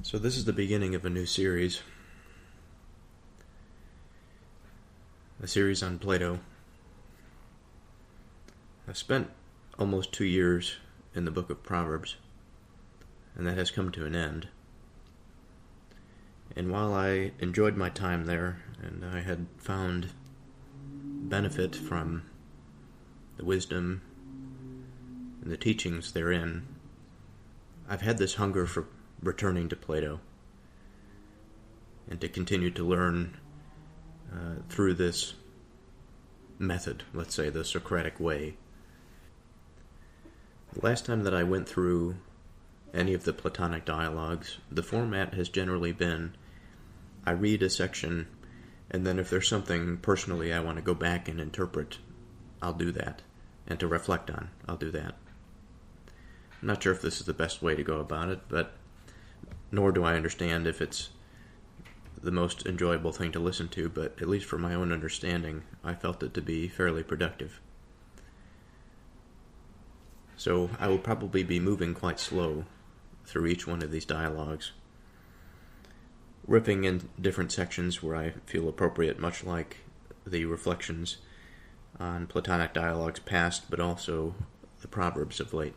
So this is the beginning of a new series. A series on Plato. I've spent almost 2 years in the book of Proverbs, and that has come to an end. And while I enjoyed my time there, and I had found benefit from the wisdom and the teachings therein, I've had this hunger for returning to Plato and to continue to learn through this method, let's say, the Socratic way. The last time that I went through any of the Platonic dialogues, the format has generally been I read a section, and then if there's something personally I want to go back and interpret, I'll do that. And to reflect on, I'll do that. I'm not sure if this is the best way to go about it, but nor do I understand if it's the most enjoyable thing to listen to, but at least for my own understanding, I felt it to be fairly productive. So I will probably be moving quite slow through each one of these dialogues, ripping in different sections where I feel appropriate, much like the reflections on Platonic dialogues past, but also the Proverbs of late.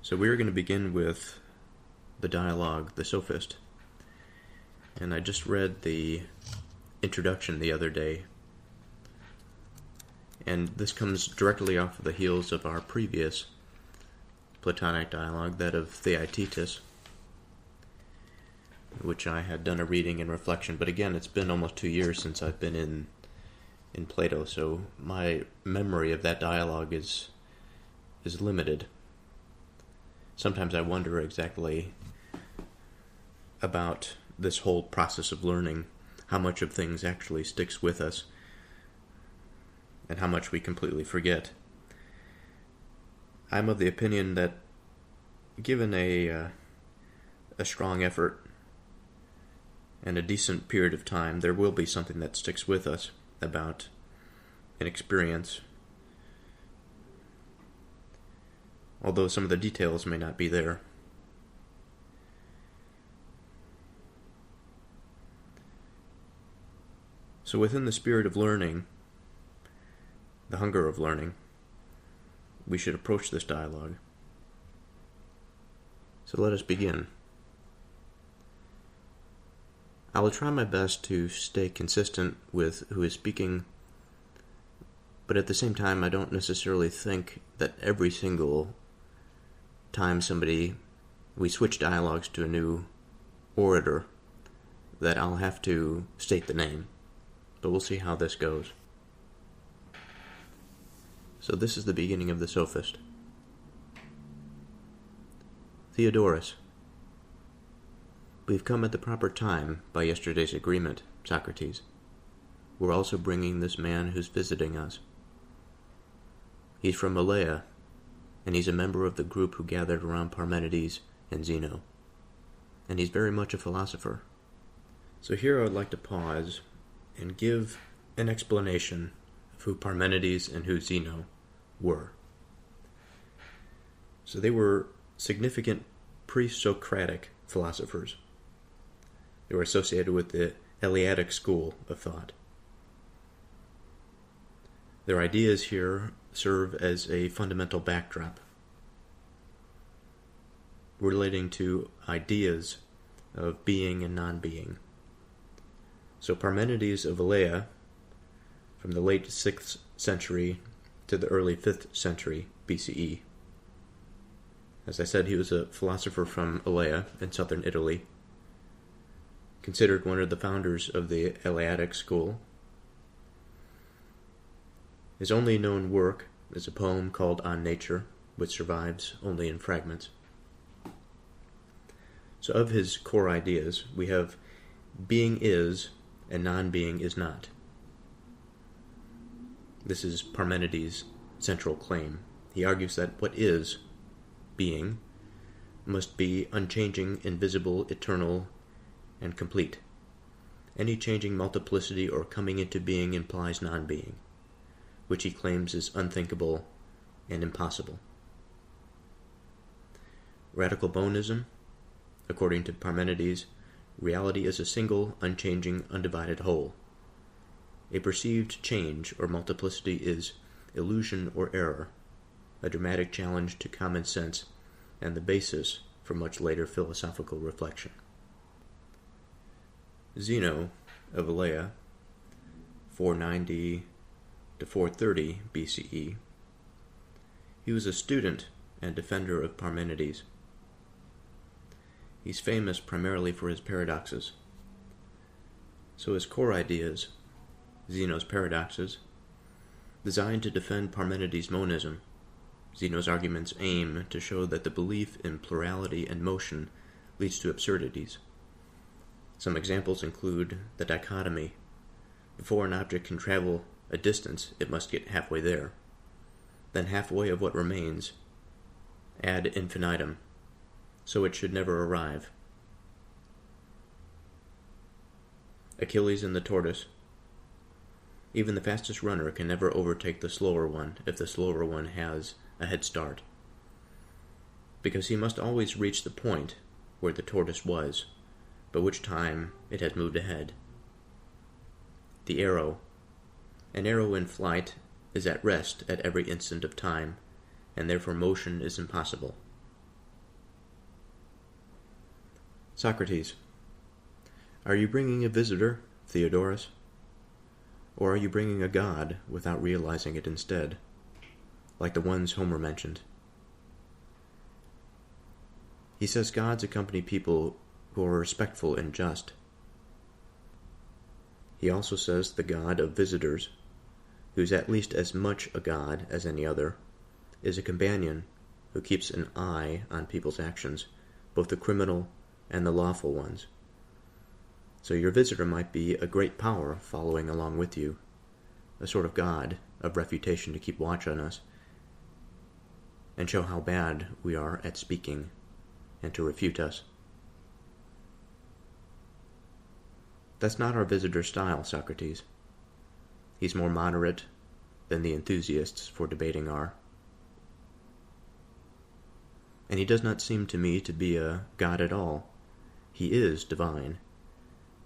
So we're going to begin with the dialogue, the Sophist. And I just read the introduction the other day. And this comes directly off of the heels of our previous Platonic dialogue, that of Theaetetus, which I had done a reading and reflection. But again, it's been almost 2 years since I've been in Plato, so my memory of that dialogue is limited. Sometimes I wonder exactly about this whole process of learning, how much of things actually sticks with us, and how much we completely forget. I'm of the opinion that given a strong effort and a decent period of time, there will be something that sticks with us about an experience, although some of the details may not be there. So within the spirit of learning, the hunger of learning, we should approach this dialogue. So let us begin. I will try my best to stay consistent with who is speaking, but at the same time I don't necessarily think that every single time we switch dialogues to a new orator, that I'll have to state the name. But we'll see how this goes. So this is the beginning of the Sophist. Theodorus. We've come at the proper time by yesterday's agreement, Socrates. We're also bringing this man who's visiting us. He's from Malaya, and he's a member of the group who gathered around Parmenides and Zeno. And he's very much a philosopher. So here I would like to pause and give an explanation of who Parmenides and who Zeno were. So they were significant pre-Socratic philosophers. They were associated with the Eleatic school of thought. Their ideas here serve as a fundamental backdrop relating to ideas of being and non-being. So Parmenides of Elea, from the late 6th century to the early 5th century BCE. As I said, he was a philosopher from Elea in southern Italy, considered one of the founders of the Eleatic school. His only known work is a poem called On Nature, which survives only in fragments. So of his core ideas, we have being is and non-being is not. This is Parmenides' central claim. He argues that what is being must be unchanging, invisible, eternal, and complete. Any changing multiplicity or coming into being implies non-being, which he claims is unthinkable and impossible. Radical monism, according to Parmenides, reality is a single, unchanging, undivided whole. A perceived change or multiplicity is illusion or error, a dramatic challenge to common sense and the basis for much later philosophical reflection. Zeno of Elea, 490 to 430 BCE, he was a student and defender of Parmenides. He's famous primarily for his paradoxes. So his core ideas, Zeno's paradoxes, designed to defend Parmenides' monism. Zeno's arguments aim to show that the belief in plurality and motion leads to absurdities. Some examples include the dichotomy. Before an object can travel a distance, it must get halfway there. Then halfway of what remains, ad infinitum, so it should never arrive. Achilles and the tortoise. Even the fastest runner can never overtake the slower one if the slower one has a head start, because he must always reach the point where the tortoise was, by which time it has moved ahead. The arrow. An arrow in flight is at rest at every instant of time, and therefore motion is impossible. Socrates. Are you bringing a visitor, Theodorus? Or are you bringing a god without realizing it instead, like the ones Homer mentioned? He says gods accompany people who are respectful and just. He also says the god of visitors, who's at least as much a god as any other, is a companion who keeps an eye on people's actions, both the criminal and the lawful ones. So your visitor might be a great power following along with you, a sort of god of refutation to keep watch on us, and show how bad we are at speaking, and to refute us. That's not our visitor's style, Socrates. He's more moderate than the enthusiasts for debating are. And he does not seem to me to be a god at all. He is divine,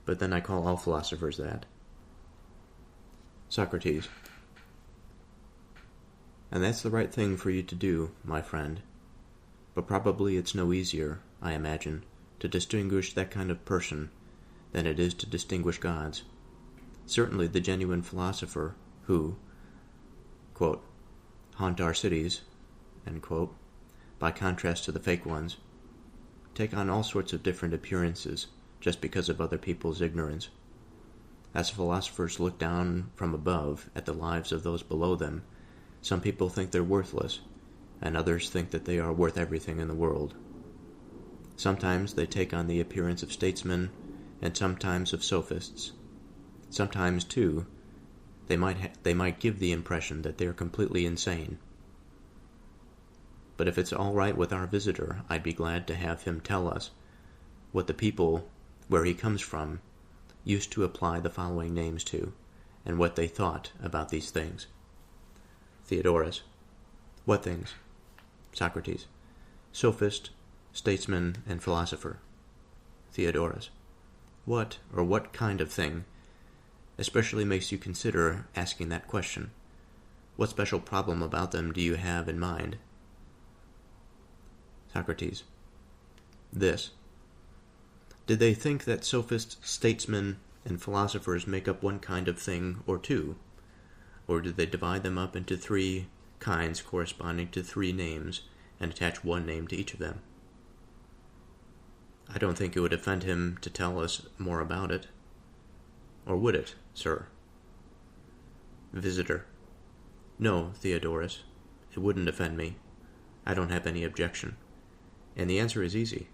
but then I call all philosophers that. Socrates. And that's the right thing for you to do, my friend. But probably it's no easier, I imagine, to distinguish that kind of person than it is to distinguish gods. Certainly the genuine philosopher who, quote, haunt our cities, end quote, by contrast to the fake ones, take on all sorts of different appearances just because of other people's ignorance. As philosophers look down from above at the lives of those below them, some people think they're worthless, and others think that they are worth everything in the world. Sometimes they take on the appearance of statesmen, and sometimes of sophists. Sometimes, too, they might give the impression that they are completely insane. But if it's all right with our visitor, I'd be glad to have him tell us what the people where he comes from used to apply the following names to, and what they thought about these things. Theodorus. What things? Socrates. Sophist, statesman, and philosopher. Theodorus. What, or what kind of thing, especially makes you consider asking that question? What special problem about them do you have in mind? Socrates. This. Did they think that sophists, statesmen, and philosophers make up one kind of thing or two? Or did they divide them up into three kinds corresponding to three names and attach one name to each of them? I don't think it would offend him to tell us more about it. Or would it, sir? Visitor. No, Theodorus, it wouldn't offend me. I don't have any objection. And the answer is easy.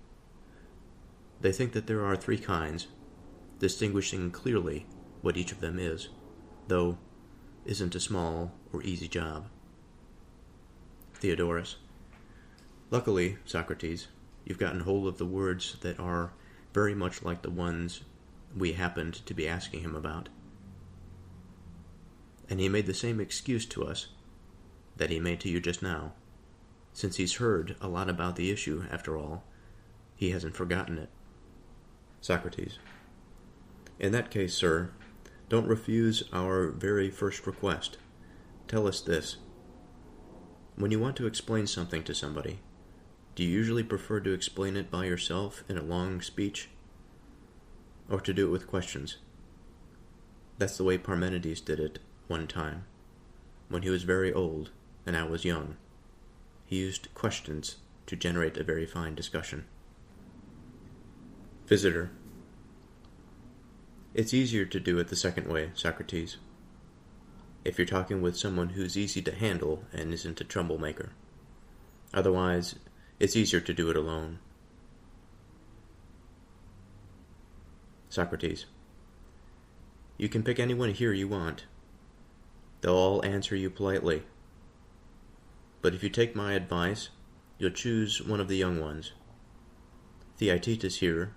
They think that there are three kinds, distinguishing clearly what each of them is, though isn't a small or easy job. Theodorus. Luckily, Socrates, you've gotten hold of the words that are very much like the ones we happened to be asking him about. And he made the same excuse to us that he made to you just now. since he's heard a lot about the issue, after all. He hasn't forgotten it. Socrates. In that case, sir, don't refuse our very first request. Tell us this. When you want to explain something to somebody, do you usually prefer to explain it by yourself in a long speech, or to do it with questions? That's the way Parmenides did it one time, when he was very old and I was young. He used questions to generate a very fine discussion. Visitor. It's easier to do it the second way, Socrates, if you're talking with someone who's easy to handle and isn't a troublemaker. Otherwise, it's easier to do it alone. Socrates. You can pick anyone here you want. They'll all answer you politely. But if you take my advice, you'll choose one of the young ones. Theaetetus here,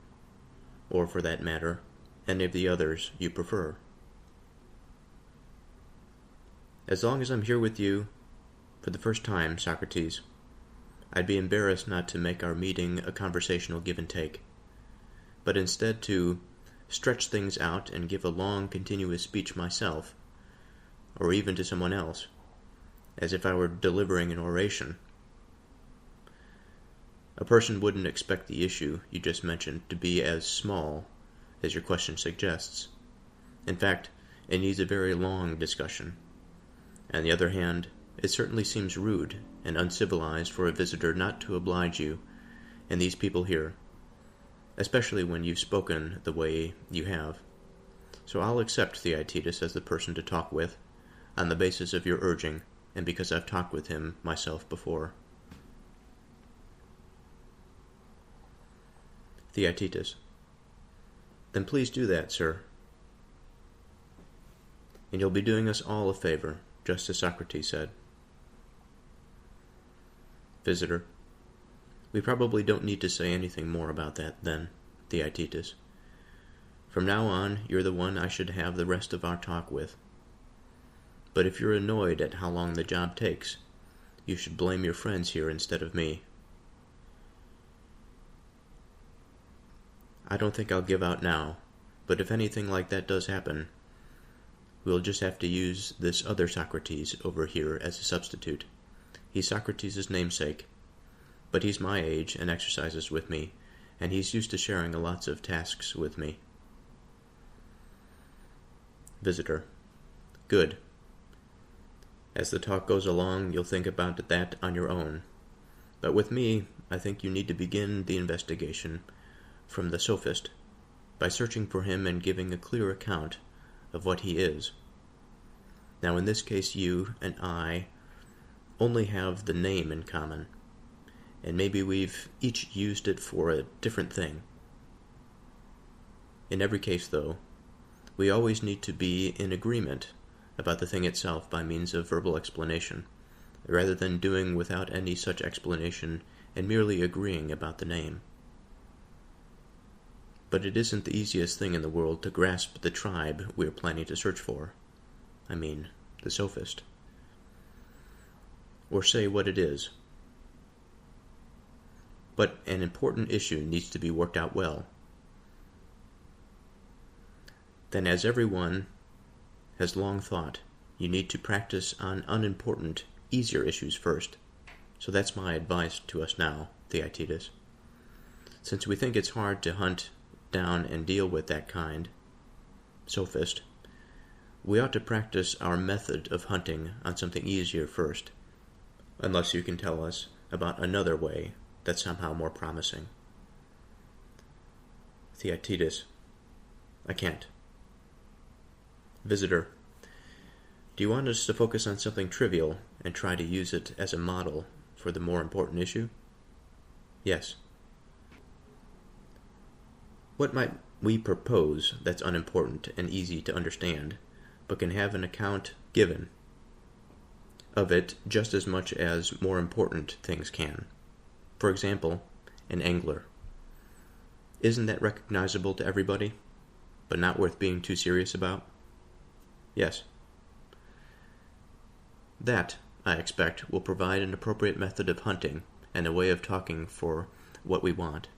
or for that matter, any of the others you prefer. As long as I'm here with you, for the first time, Socrates, I'd be embarrassed not to make our meeting a conversational give and take, but instead to stretch things out and give a long, continuous speech myself, or even to someone else, as if I were delivering an oration. A person wouldn't expect the issue you just mentioned to be as small as your question suggests. In fact, it needs a very long discussion. On the other hand, it certainly seems rude and uncivilized for a visitor not to oblige you and these people here, especially when you've spoken the way you have. So I'll accept Theaetetus as the person to talk with, on the basis of your urging, and because I've talked with him myself before. Theaetetus. Then please do that, sir. And you'll be doing us all a favor, just as Socrates said. Visitor. We probably don't need to say anything more about that, then, Theaetetus. From now on, you're the one I should have the rest of our talk with. But if you're annoyed at how long the job takes, you should blame your friends here instead of me. I don't think I'll give out now, but if anything like that does happen, we'll just have to use this other Socrates over here as a substitute. He's Socrates' namesake, but he's my age and exercises with me, and he's used to sharing lots of tasks with me. Visitor. Good. As the talk goes along, you'll think about that on your own. But with me, I think you need to begin the investigation from the Sophist, by searching for him and giving a clear account of what he is. Now in this case you and I only have the name in common, and maybe we've each used it for a different thing. In every case, though, we always need to be in agreement about the thing itself by means of verbal explanation, rather than doing without any such explanation and merely agreeing about the name. But it isn't the easiest thing in the world to grasp the tribe we're planning to search for. I mean, the Sophist. Or say what it is. But an important issue needs to be worked out well. Then, as everyone has long thought, you need to practice on unimportant, easier issues first. So that's my advice to us now, Theaetetus. Since we think it's hard to hunt down and deal with that kind, Sophist, we ought to practice our method of hunting on something easier first, unless you can tell us about another way that's somehow more promising. Theaetetus. I can't. Visitor. Do you want us to focus on something trivial and try to use it as a model for the more important issue? Yes. What might we propose that's unimportant and easy to understand, but can have an account given of it just as much as more important things can? For example, an angler. Isn't that recognizable to everybody, but not worth being too serious about? Yes. That I expect, will provide an appropriate method of hunting and a way of talking for what we want.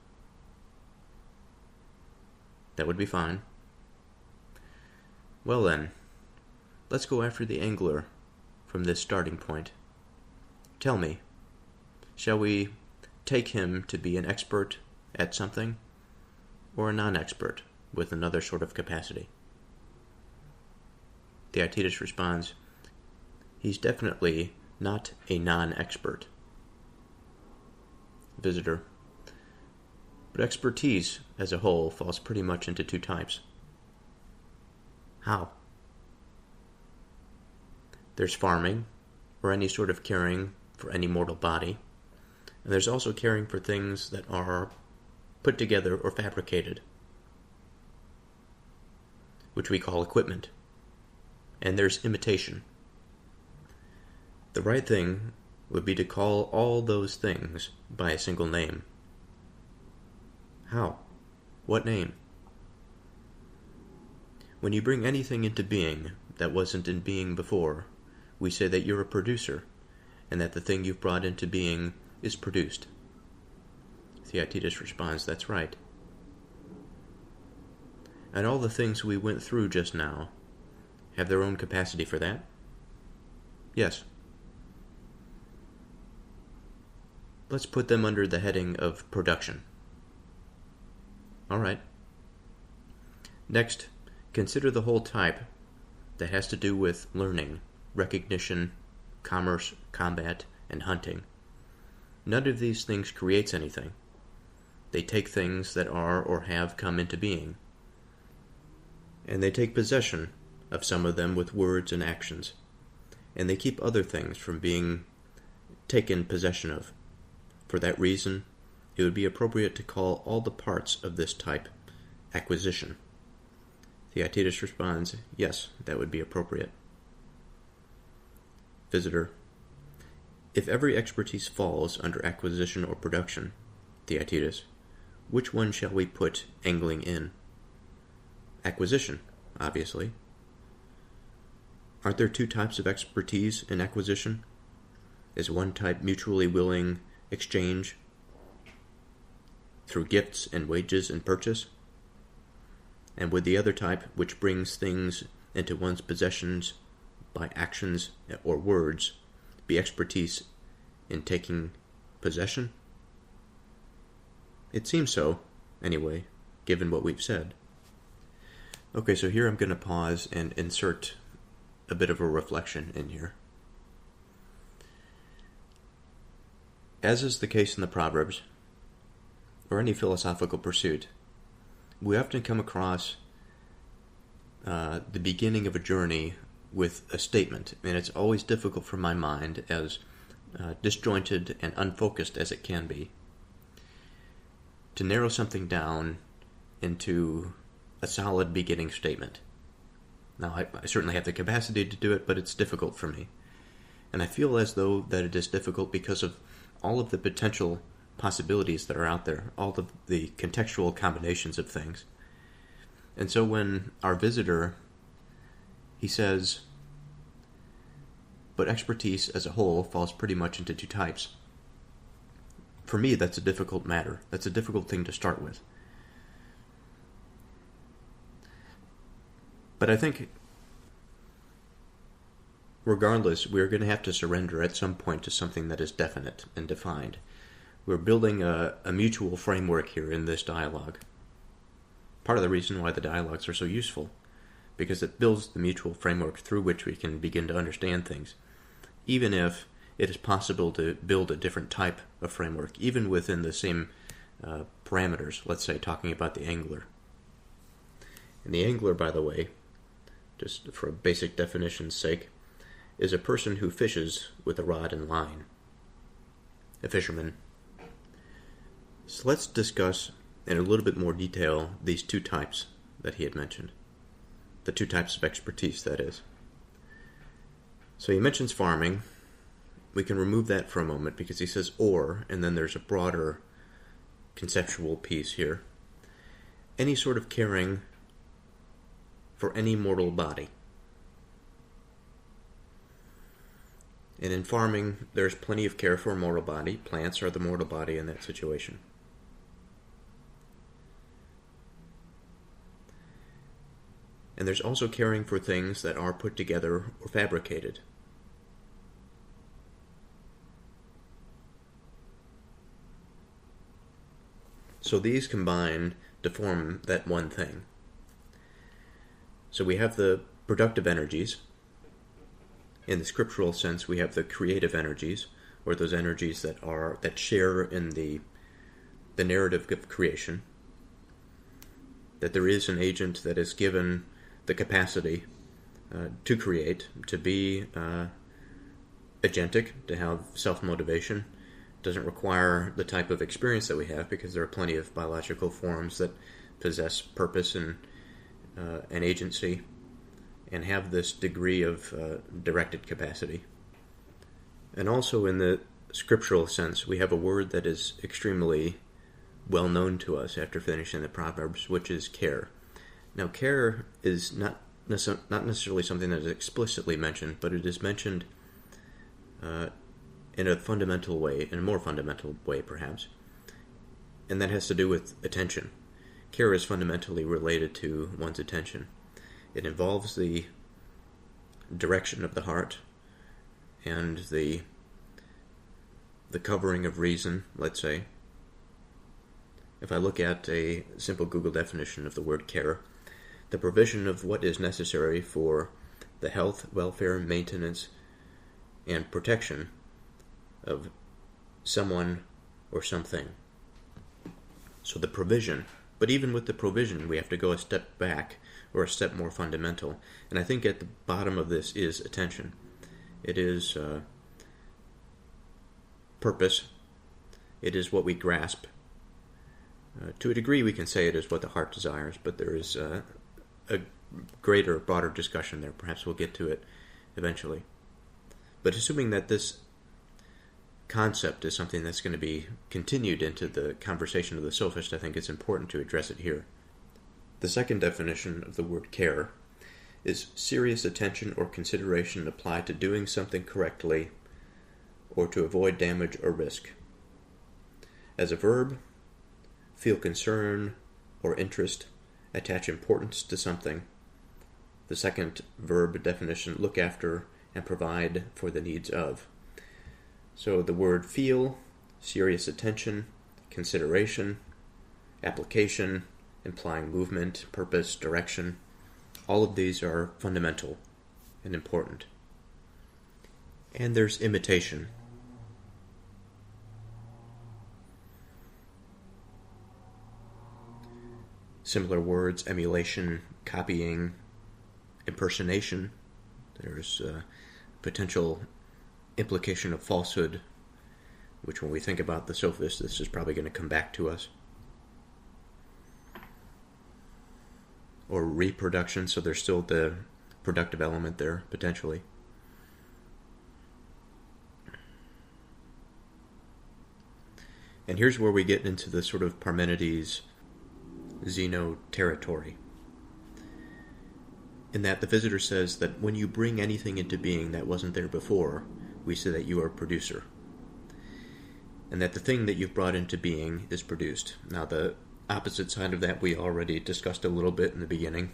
That would be fine. Well then, let's go after the angler from this starting point. Tell me, shall we take him to be an expert at something, or a non-expert with another sort of capacity? Theaetetus responds, he's definitely not a non-expert. Visitor, but expertise as a whole falls pretty much into two types. How? There's farming, or any sort of caring for any mortal body, and there's also caring for things that are put together or fabricated, which we call equipment. And there's imitation. The right thing would be to call all those things by a single name. How? What name? When you bring anything into being that wasn't in being before, we say that you're a producer, and that the thing you've brought into being is produced. Theaetetus responds, that's right. And all the things we went through just now have their own capacity for that? Yes. Let's put them under the heading of production. All right. Next, consider the whole type that has to do with learning, recognition, commerce, combat, and hunting. None of these things creates anything. They take things that are or have come into being, and they take possession of some of them with words and actions, and they keep other things from being taken possession of. For that reason, it would be appropriate to call all the parts of this type acquisition. Theaetetus responds, yes, that would be appropriate. Visitor, if every expertise falls under acquisition or production, Theaetetus, which one shall we put angling in? Acquisition, obviously. Aren't there two types of expertise in acquisition? Is one type mutually willing exchange through gifts and wages and purchase? And would the other type, which brings things into one's possessions by actions or words, be expertise in taking possession? It seems so, anyway, given what we've said. Okay, so here I'm going to pause and insert a bit of a reflection in here. As is the case in the Proverbs, or any philosophical pursuit, we often come across the beginning of a journey with a statement, and it's always difficult for my mind, as disjointed and unfocused as it can be, to narrow something down into a solid beginning statement. Now, I certainly have the capacity to do it, but it's difficult for me. And I feel as though that it is difficult because of all of the potential possibilities that are out there, all of the contextual combinations of things. And so when our visitor, he says, but expertise as a whole falls pretty much into two types. For me, that's a difficult matter. That's a difficult thing to start with. But I think, regardless, we're going to have to surrender at some point to something that is definite and defined. We're building a mutual framework here in this dialogue. Part of the reason why the dialogues are so useful, because it builds the mutual framework through which we can begin to understand things, even if it is possible to build a different type of framework, even within the same parameters, let's say talking about the angler. And the angler, by the way, just for basic definition's sake, is a person who fishes with a rod and line. A fisherman. So let's discuss in a little bit more detail these two types that he had mentioned. The two types of expertise, that is. So he mentions farming. We can remove that for a moment because he says or, and then there's a broader conceptual piece here. Any sort of caring for any mortal body. And in farming, there's plenty of care for a mortal body. Plants are the mortal body in that situation. And there's also caring for things that are put together or fabricated. So these combine to form that one thing. So we have the productive energies. In the scriptural sense, we have the creative energies, or those energies that share in the narrative of creation. That there is an agent that is given the capacity to create, to be agentic, to have self-motivation. Doesn't require the type of experience that we have, because there are plenty of biological forms that possess purpose and agency and have this degree of directed capacity. And also in the scriptural sense, we have a word that is extremely well known to us after finishing the Proverbs, which is care. Now, care is not necessarily something that is explicitly mentioned, but it is mentioned in a fundamental way, in a more fundamental way perhaps, and that has to do with attention. Care is fundamentally related to one's attention. It involves the direction of the heart and the covering of reason, let's say. If I look at a simple Google definition of the word care, the provision of what is necessary for the health, welfare, maintenance, and protection of someone or something. So the provision. But even with the provision, we have to go a step back, or a step more fundamental. And I think at the bottom of this is attention. It is purpose. It is what we grasp. To a degree, we can say it is what the heart desires, but there is a greater, broader discussion there. Perhaps we'll get to it eventually. But assuming that this concept is something that's going to be continued into the conversation of the Sophist, I think it's important to address it here. The second definition of the word care is serious attention or consideration applied to doing something correctly or to avoid damage or risk. As a verb, feel concern or interest, attach importance to something. The second verb definition, look after and provide for the needs of. So the word feel, serious attention, consideration, application, implying movement, purpose, direction, all of these are fundamental and important. And there's imitation. Similar words, emulation, copying, impersonation. There's potential implication of falsehood, which when we think about the Sophist, this is probably going to come back to us. Or reproduction, so there's still the productive element there, potentially. And here's where we get into the sort of Parmenides Zeno territory. In that the visitor says that when you bring anything into being that wasn't there before, we say that you are a producer. And that the thing that you've brought into being is produced. Now the opposite side of that we already discussed a little bit in the beginning.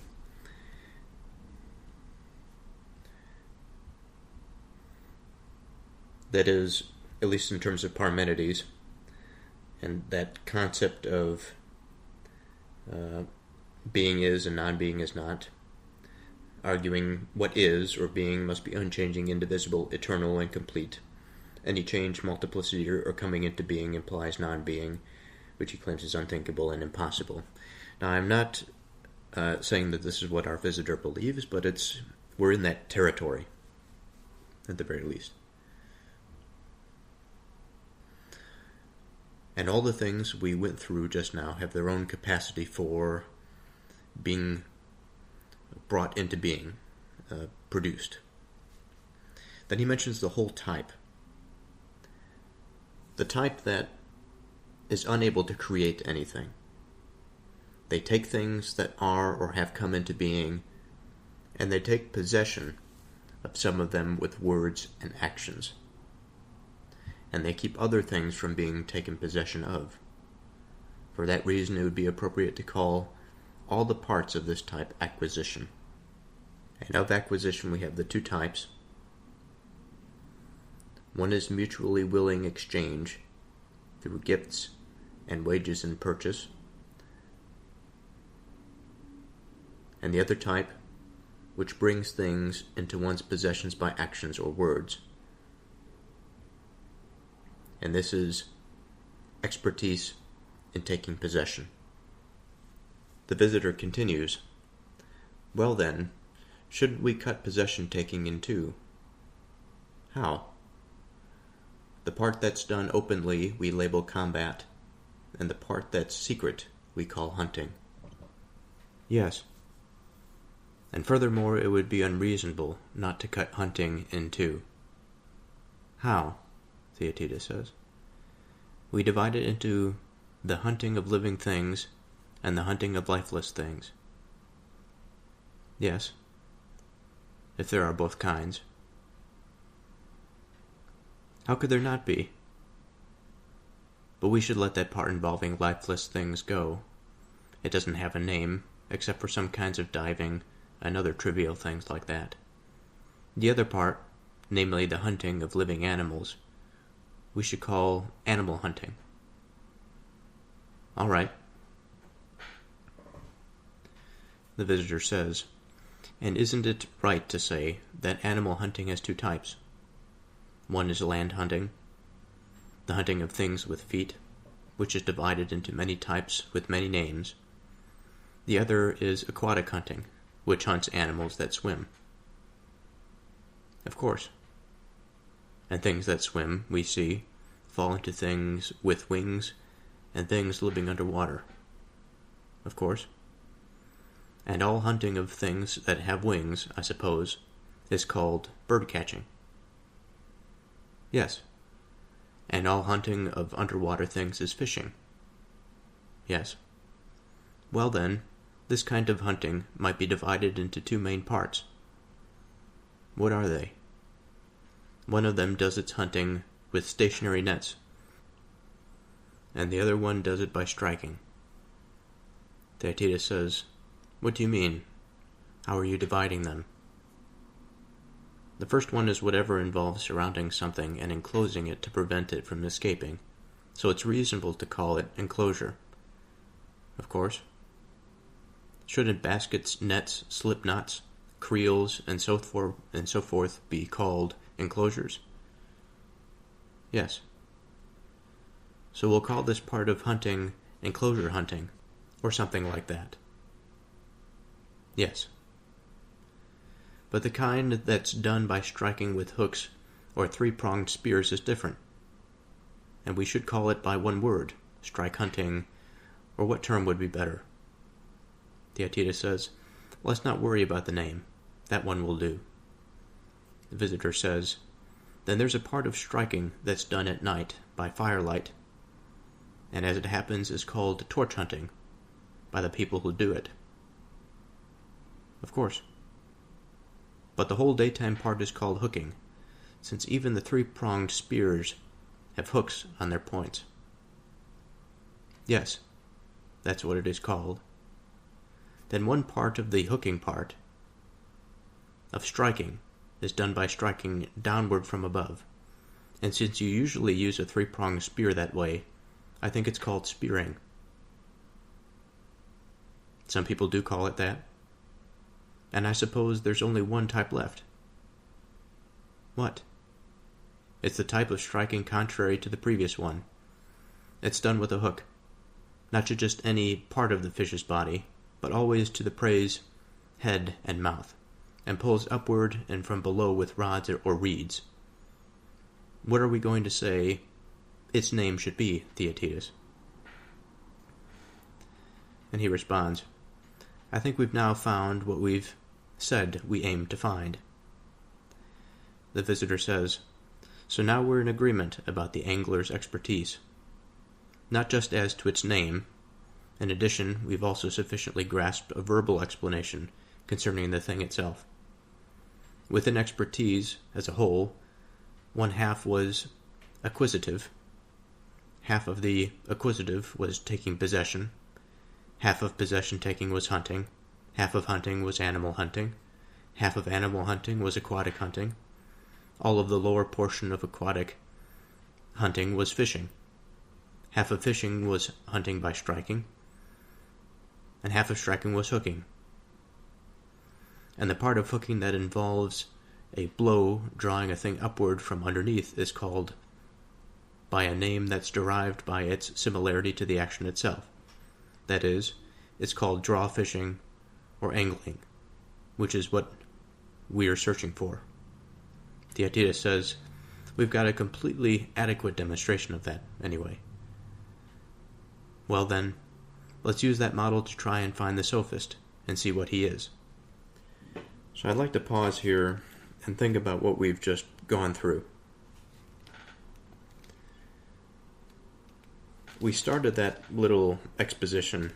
That is, at least in terms of Parmenides, and that concept of being is and non-being is not, arguing what is or being must be unchanging, indivisible, eternal, and complete. Any change, multiplicity, or coming into being implies non-being, which he claims is unthinkable and impossible. Now, I'm not saying that this is what our visitor believes, but we're in that territory, at the very least. And all the things we went through just now have their own capacity for being brought into being, produced. Then he mentions the whole type. The type that is unable to create anything. They take things that are or have come into being, and they take possession of some of them with words and actions. And they keep other things from being taken possession of. For that reason, it would be appropriate to call all the parts of this type acquisition. And of acquisition, we have the two types. One is mutually willing exchange through gifts and wages in purchase. And the other type, which brings things into one's possessions by actions or words. And this is expertise in taking possession. The visitor continues, "Well then, shouldn't we cut possession-taking in two?" "How?" "The part that's done openly we label combat, and the part that's secret we call hunting." "Yes. And furthermore, it would be unreasonable not to cut hunting in two." "How?" Theaetetus says. "We divide it into the hunting of living things and the hunting of lifeless things." "Yes, if there are both kinds." "How could there not be? But we should let that part involving lifeless things go. It doesn't have a name, except for some kinds of diving and other trivial things like that. The other part, namely the hunting of living animals, we should call animal hunting." "All right." The visitor says, "And isn't it right to say that animal hunting has two types? One is land hunting, the hunting of things with feet, which is divided into many types with many names. The other is aquatic hunting, which hunts animals that swim." "Of course. And things that swim, we see, fall into things with wings and things living underwater." "Of course. And all hunting of things that have wings, I suppose, is called bird catching." "Yes. And all hunting of underwater things is fishing." "Yes. Well then, this kind of hunting might be divided into two main parts." "What are they?" "One of them does its hunting with stationary nets, and the other one does it by striking." Theaetetus says, "What do you mean? How are you dividing them?" "The first one is whatever involves surrounding something and enclosing it to prevent it from escaping, so it's reasonable to call it enclosure." "Of course. Shouldn't baskets, nets, slip knots, creels, and so forth be called enclosures?" "Yes. So we'll call this part of hunting enclosure hunting, or something like that." "Yes. But the kind that's done by striking with hooks or three-pronged spears is different, and we should call it by one word, strike hunting, or what term would be better?" Theaetetus says, "Let's not worry about the name. That one will do." The visitor says, "Then there's a part of striking that's done at night, by firelight, and as it happens is called torch hunting, by the people who do it." "Of course. But the whole daytime part is called hooking, since even the three-pronged spears have hooks on their points." "Yes, that's what it is called. Then one part of the hooking part of striking is done by striking downward from above, and since you usually use a three-pronged spear that way, I think it's called spearing." "Some people do call it that. And I suppose there's only one type left." "What?" "It's the type of striking contrary to the previous one. It's done with a hook, not to just any part of the fish's body, but always to the prey's head and mouth, and pulls upward and from below with rods or reeds. What are we going to say its name should be, Theaetetus?" And he responds, "I think we've now found what we've said we aim to find." The visitor says, "So now we're in agreement about the angler's expertise, not just as to its name. In addition, we've also sufficiently grasped a verbal explanation concerning the thing itself. within expertise as a whole, one half was acquisitive. Half of the acquisitive was taking possession. Half of possession taking was hunting. Half of hunting was animal hunting. Half of animal hunting was aquatic hunting. All of the lower portion of aquatic hunting was fishing. Half of fishing was hunting by striking. And half of striking was hooking. And the part of hooking that involves a blow drawing a thing upward from underneath is called by a name that's derived by its similarity to the action itself. That is, it's called draw fishing or angling, which is what we are searching for. Theaetetus says, we've got a completely adequate demonstration of that anyway. Well then, let's use that model to try and find the Sophist and see what he is. So I'd like to pause here and think about what we've just gone through. We started that little exposition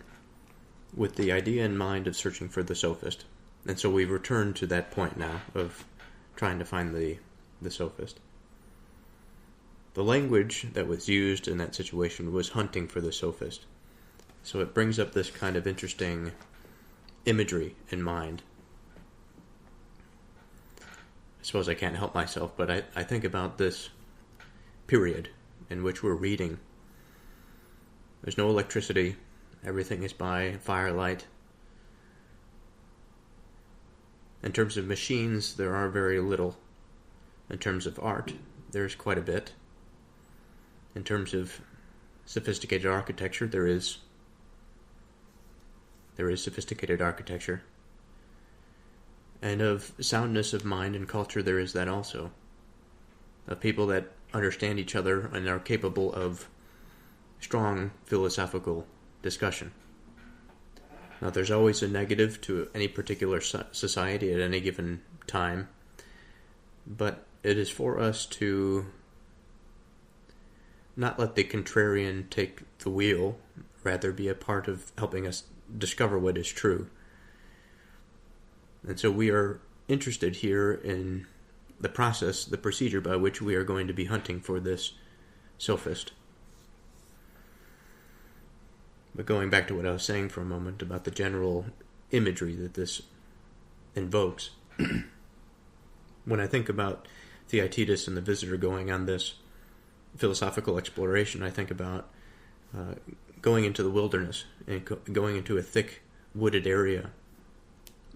with the idea in mind of searching for the Sophist, and so we've returned to that point now of trying to find the Sophist. The language that was used in that situation was hunting for the Sophist, so it brings up this kind of interesting imagery in mind. I suppose I can't help myself, but I think about this period in which we're reading. There's no electricity. Everything is by firelight. In terms of machines, there are very little. In terms of art, there's quite a bit. In terms of sophisticated architecture, there is sophisticated architecture. And of soundness of mind and culture, there is that also. Of people that understand each other and are capable of strong philosophical discussion. Now, there's always a negative to any particular society at any given time, but it is for us to not let the contrarian take the wheel, rather be a part of helping us discover what is true. And so we are interested here in the process, the procedure by which we are going to be hunting for this Sophist. But going back to what I was saying for a moment about the general imagery that this invokes, when I think about Theaetetus and the visitor going on this philosophical exploration, I think about going into the wilderness and going into a thick wooded area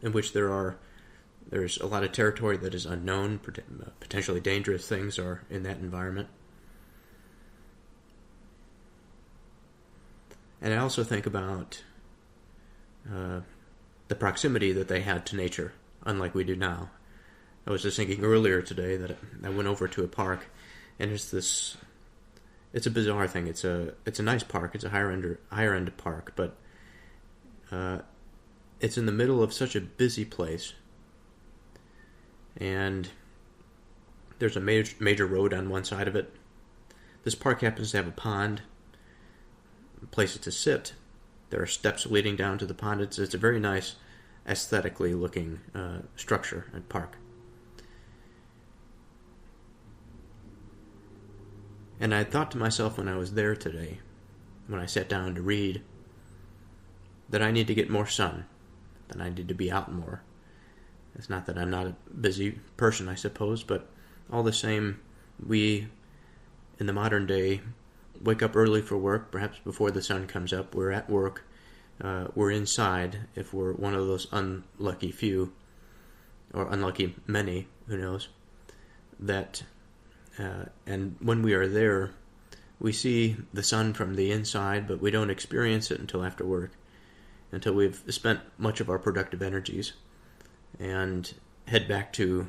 in which there's a lot of territory that is unknown, potentially dangerous things are in that environment. And I also think about the proximity that they had to nature, unlike we do now. I was just thinking earlier today that I went over to a park, and it's a bizarre thing. It's a nice park. It's a higher end park, but it's in the middle of such a busy place, and there's a major road on one side of it. This park happens to have a pond, places to sit. There are steps leading down to the pond. It's a very nice, aesthetically looking structure and park. And I thought to myself when I was there today, when I sat down to read, that I need to get more sun, that I need to be out more. It's not that I'm not a busy person, I suppose, but all the same, we, in the modern day, wake up early for work, perhaps before the sun comes up. We're at work. We're inside, if we're one of those unlucky few, or unlucky many, who knows, that... and when we are there, we see the sun from the inside, but we don't experience it until after work, until we've spent much of our productive energies, and head back to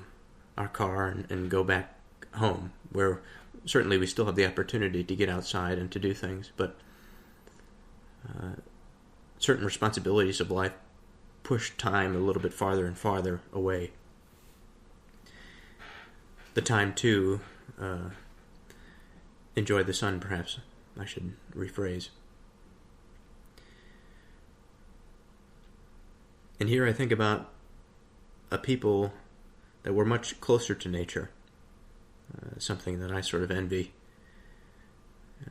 our car and go back home, where certainly we still have the opportunity to get outside and to do things, but certain responsibilities of life push time a little bit farther and farther away. The time to enjoy the sun, perhaps I should rephrase. And here I think about a people that were much closer to nature, something that I sort of envy.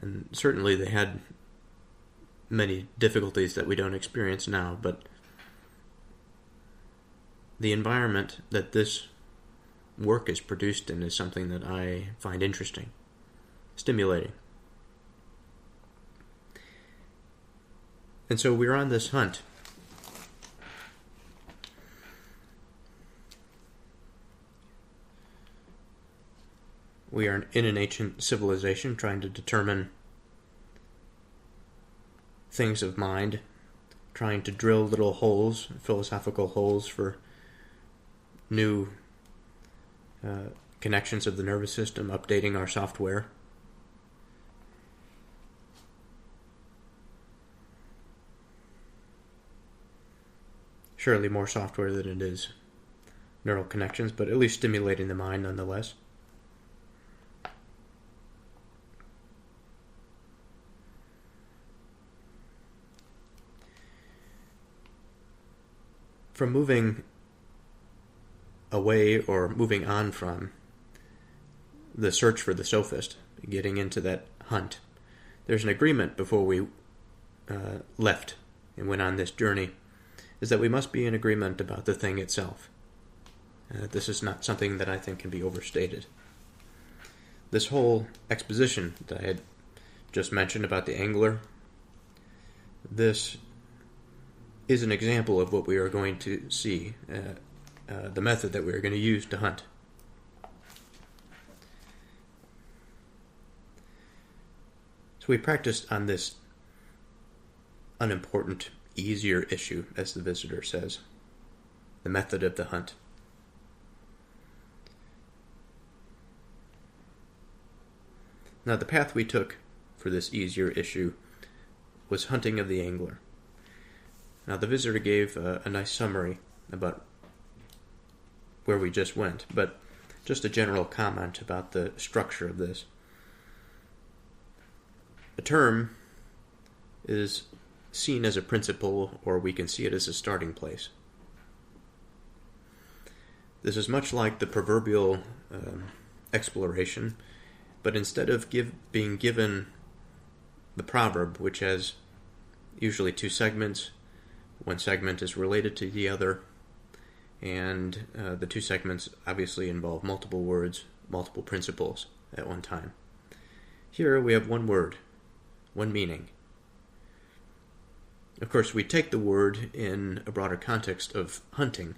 And certainly they had many difficulties that we don't experience now, but the environment that this work is produced in is something that I find interesting, stimulating. And so we're on this hunt. We are in an ancient civilization trying to determine things of mind, trying to drill little holes, philosophical holes for new connections of the nervous system, updating our software. Surely more software than it is neural connections, but at least stimulating the mind nonetheless. From moving away or moving on from the search for the Sophist, getting into that hunt, there's an agreement before we left and went on this journey, is that we must be in agreement about the thing itself. This is not something that I think can be overstated. This whole exposition that I had just mentioned about the angler, this is an example of what we are going to see, the method that we are going to use to hunt. So we practiced on this unimportant, easier issue, as the visitor says, the method of the hunt. Now, the path we took for this easier issue was hunting of the angler. Now, the visitor gave a nice summary about where we just went, but just a general comment about the structure of this. A term is seen as a principle, or we can see it as a starting place. This is much like the proverbial exploration, but instead of being given the proverb, which has usually two segments, one segment is related to the other, and the two segments obviously involve multiple words, multiple principles at one time. Here we have one word, one meaning. Of course, we take the word in a broader context of hunting,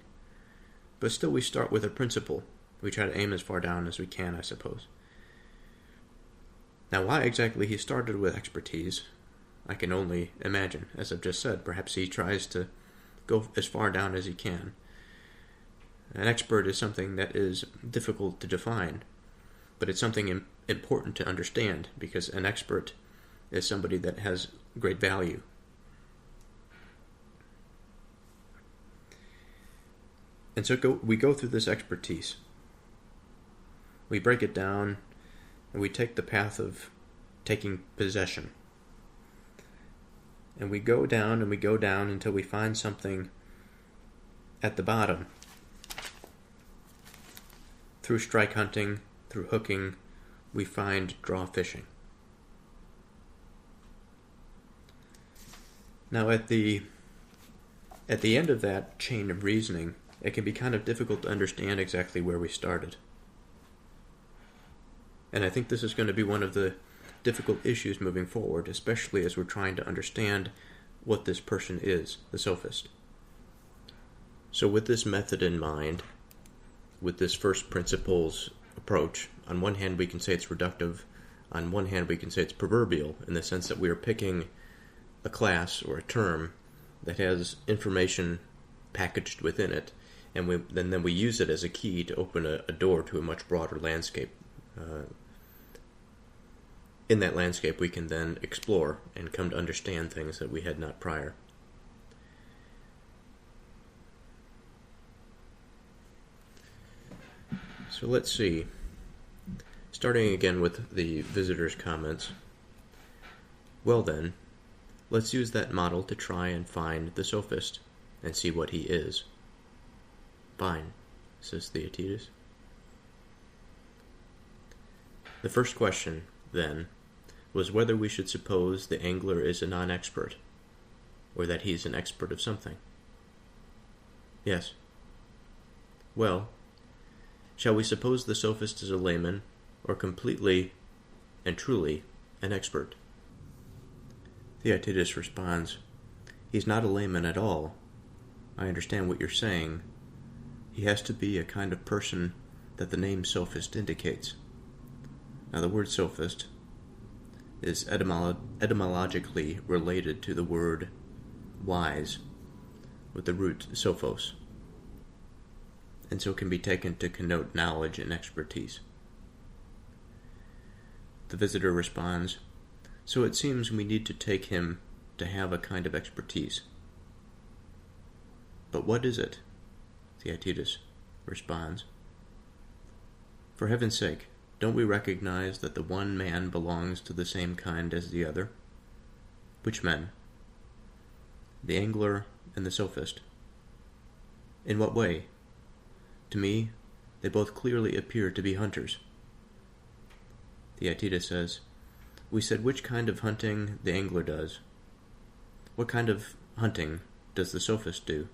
but still we start with a principle. We try to aim as far down as we can, I suppose. Now, why exactly he started with expertise, I can only imagine. As I've just said, perhaps he tries to go as far down as he can. An expert is something that is difficult to define, but it's something important to understand, because an expert is somebody that has great value. And so we go through this expertise. We break it down, and we take the path of taking possession. And we go down and we go down until we find something at the bottom. Through strike hunting, through hooking, we find draw fishing. Now at the end of that chain of reasoning, it can be kind of difficult to understand exactly where we started. And I think this is going to be one of the difficult issues moving forward, especially as we're trying to understand what this person is, the Sophist. So with this method in mind, with this first principles approach, on one hand we can say it's reductive, on one hand we can say it's proverbial, in the sense that we are picking a class or a term that has information packaged within it, and then we use it as a key to open a door to a much broader landscape. In that landscape, we can then explore and come to understand things that we had not prior. So let's see. Starting again with the visitor's comments. Well then, let's use that model to try and find the Sophist and see what he is. Fine, says Theaetetus. The first question, then, was whether we should suppose the angler is a non-expert, or that he is an expert of something. Yes. Well, shall we suppose the sophist is a layman, or completely and truly an expert? Theaetetus responds, he's not a layman at all. I understand what you're saying. He has to be a kind of person that the name sophist indicates. Now the word sophist is etymologically related to the word wise, with the root sophos, and so can be taken to connote knowledge and expertise. The visitor responds, so it seems we need to take him to have a kind of expertise. But what is it? Theaetetus responds. For heaven's sake, don't we recognize that the one man belongs to the same kind as the other? Which men? The angler and the sophist. In what way? To me, they both clearly appear to be hunters. Theaetetus says, we said which kind of hunting the angler does. What kind of hunting does the sophist do?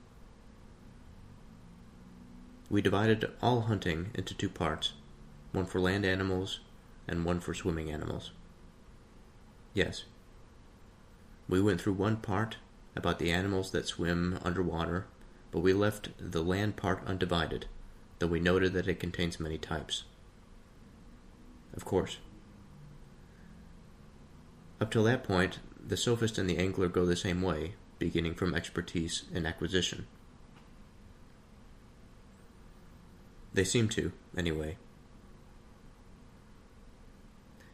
We divided all hunting into two parts, one for land animals and one for swimming animals. Yes. We went through one part about the animals that swim underwater, but we left the land part undivided, though we noted that it contains many types. Of course. Up till that point, the sophist and the angler go the same way, beginning from expertise and acquisition. They seem to, anyway.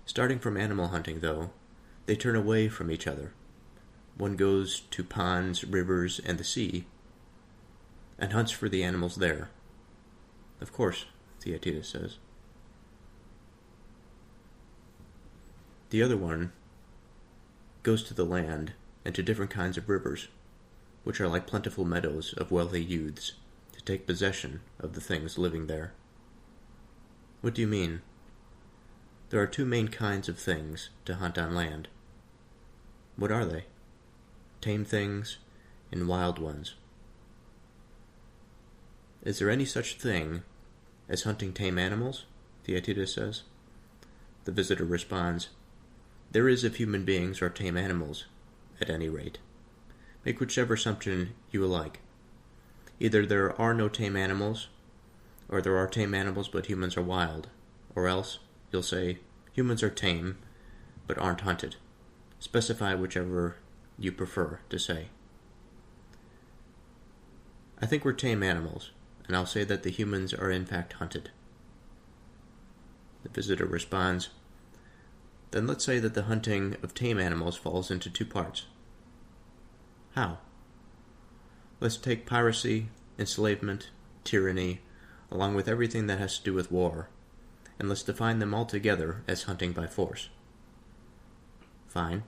Starting from animal hunting, though, they turn away from each other. One goes to ponds, rivers, and the sea, and hunts for the animals there. Of course, Theaetetus says. The other one goes to the land and to different kinds of rivers, which are like plentiful meadows of wealthy youths, to take possession of the things living there. What do you mean? There are two main kinds of things to hunt on land. What are they? Tame things and wild ones. Is there any such thing as hunting tame animals? Theaetetus says. The visitor responds, there is if human beings are tame animals, at any rate. Make whichever assumption you like. Either there are no tame animals, or there are tame animals but humans are wild, or else you'll say, humans are tame, but aren't hunted. Specify whichever you prefer to say. I think we're tame animals, and I'll say that the humans are in fact hunted. The visitor responds, then let's say that the hunting of tame animals falls into two parts. How? Let's take piracy, enslavement, tyranny, along with everything that has to do with war, and let's define them all together as hunting by force. Fine.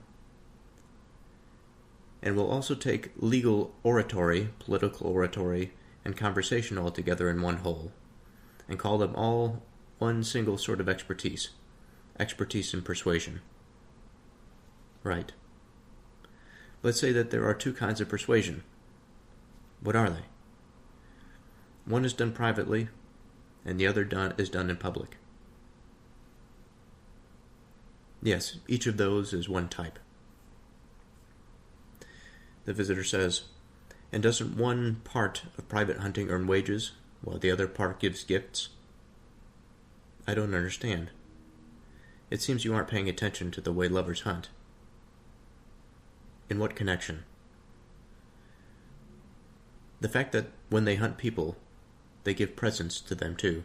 And we'll also take legal oratory, political oratory, and conversation all together in one whole, and call them all one single sort of expertise in persuasion. Right. Let's say that there are two kinds of persuasion. What are they? One is done privately, and the other is done in public. Yes, each of those is one type. The visitor says, and doesn't one part of private hunting earn wages, while the other part gives gifts? I don't understand. It seems you aren't paying attention to the way lovers hunt. In what connection? The fact that when they hunt people, they give presents to them too.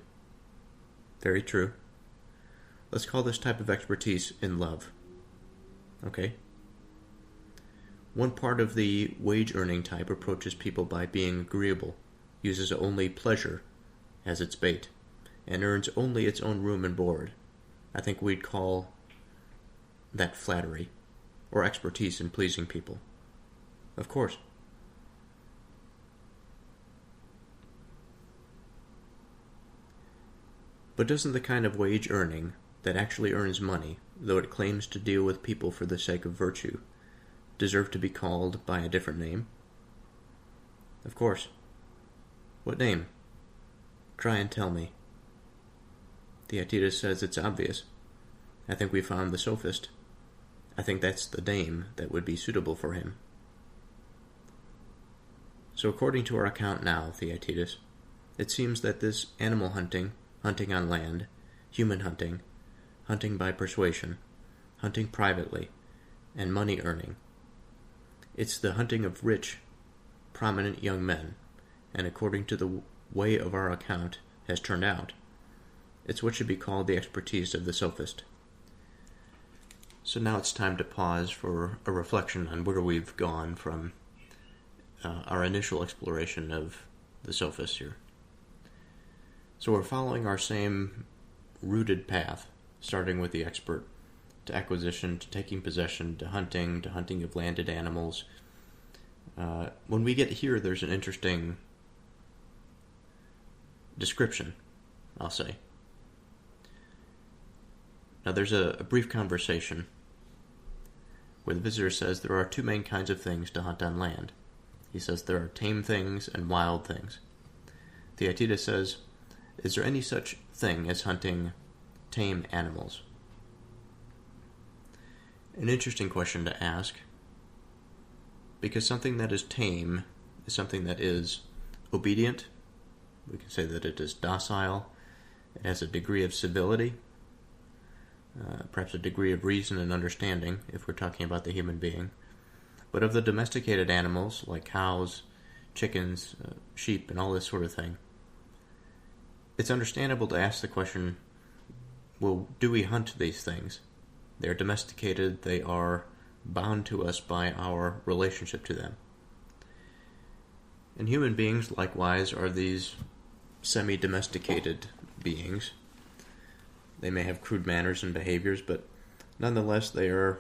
Very true. Let's call this type of expertise in love. Okay? One part of the wage-earning type approaches people by being agreeable, uses only pleasure as its bait, and earns only its own room and board. I think we'd call that flattery, or expertise in pleasing people. Of course. But doesn't the kind of wage earning that actually earns money, though it claims to deal with people for the sake of virtue, deserve to be called by a different name? Of course. What name? Try and tell me. Theaetetus says it's obvious. I think we found the Sophist. I think that's the name that would be suitable for him. So according to our account now, Theaetetus, it seems that this animal hunting, hunting on land, human hunting, hunting by persuasion, hunting privately, and money earning, it's the hunting of rich, prominent young men, and according to the way of our account has turned out, it's what should be called the expertise of the Sophist. So now it's time to pause for a reflection on where we've gone from our initial exploration of the Sophist here. So we're following our same rooted path, starting with the expert, to acquisition, to taking possession, to hunting of landed animals. When we get here, there's an interesting description, I'll say. Now there's a brief conversation where the visitor says there are two main kinds of things to hunt on land. He says there are tame things and wild things. Theaetetus says, is there any such thing as hunting tame animals? An interesting question to ask, because something that is tame is something that is obedient. We can say that it is docile. It has a degree of civility, perhaps a degree of reason and understanding, if we're talking about the human being. But of the domesticated animals, like cows, chickens, sheep, and all this sort of thing, it's understandable to ask the question, well, do we hunt these things? They're domesticated, they are bound to us by our relationship to them. And human beings, likewise, are these semi-domesticated beings. They may have crude manners and behaviors, but nonetheless they are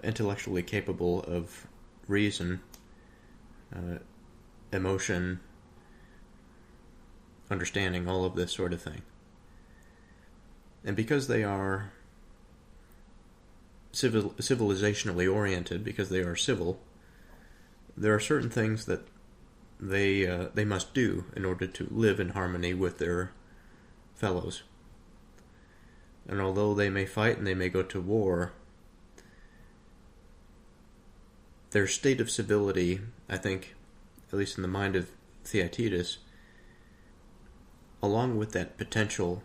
intellectually capable of reason, emotion, understanding, all of this sort of thing. And because they are civilizationally oriented, because they are civil, there are certain things that they must do in order to live in harmony with their fellows. And although they may fight and they may go to war, their state of civility, I think, at least in the mind of Theaetetus, along with that potential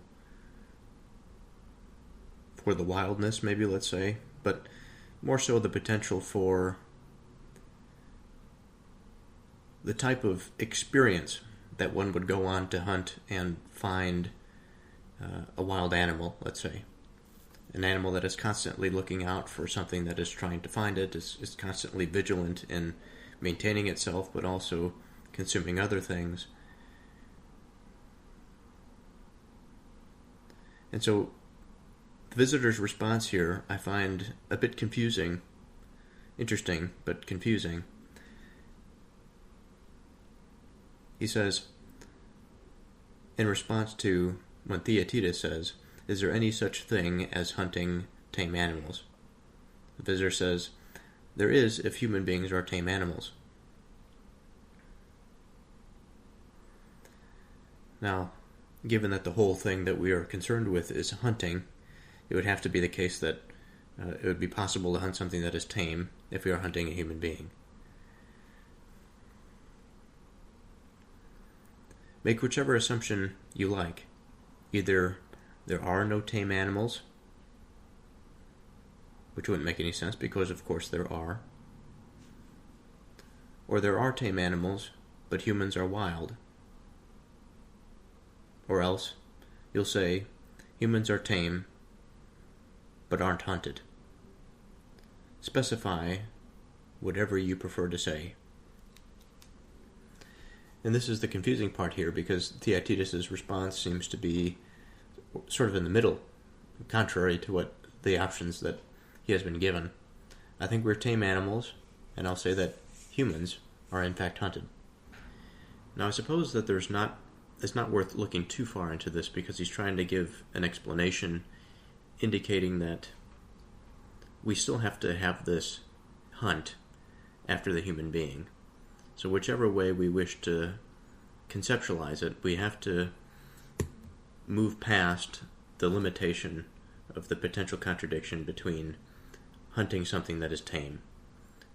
for the wildness, maybe, let's say, but more so the potential for the type of experience that one would go on to hunt and find a wild animal, let's say. An animal that is constantly looking out for something that is trying to find it, is constantly vigilant in maintaining itself, but also consuming other things. And so the visitor's response here I find a bit confusing, interesting, but confusing. He says, in response to when Theaetetus says, is there any such thing as hunting tame animals? The visitor says, there is if human beings are tame animals. Now, given that the whole thing that we are concerned with is hunting, it would have to be the case that it would be possible to hunt something that is tame if we are hunting a human being. Make whichever assumption you like. Either there are no tame animals, which wouldn't make any sense because of course there are, or there are tame animals, but humans are wild. Or else, you'll say, humans are tame, but aren't hunted. Specify whatever you prefer to say. And this is the confusing part here, because Theaetetus' response seems to be sort of in the middle, contrary to what the options that he has been given. I think we're tame animals, and I'll say that humans are in fact hunted. Now I suppose that there's not it's not worth looking too far into this because he's trying to give an explanation indicating that we still have to have this hunt after the human being. So whichever way we wish to conceptualize it, we have to move past the limitation of the potential contradiction between hunting something that is tame.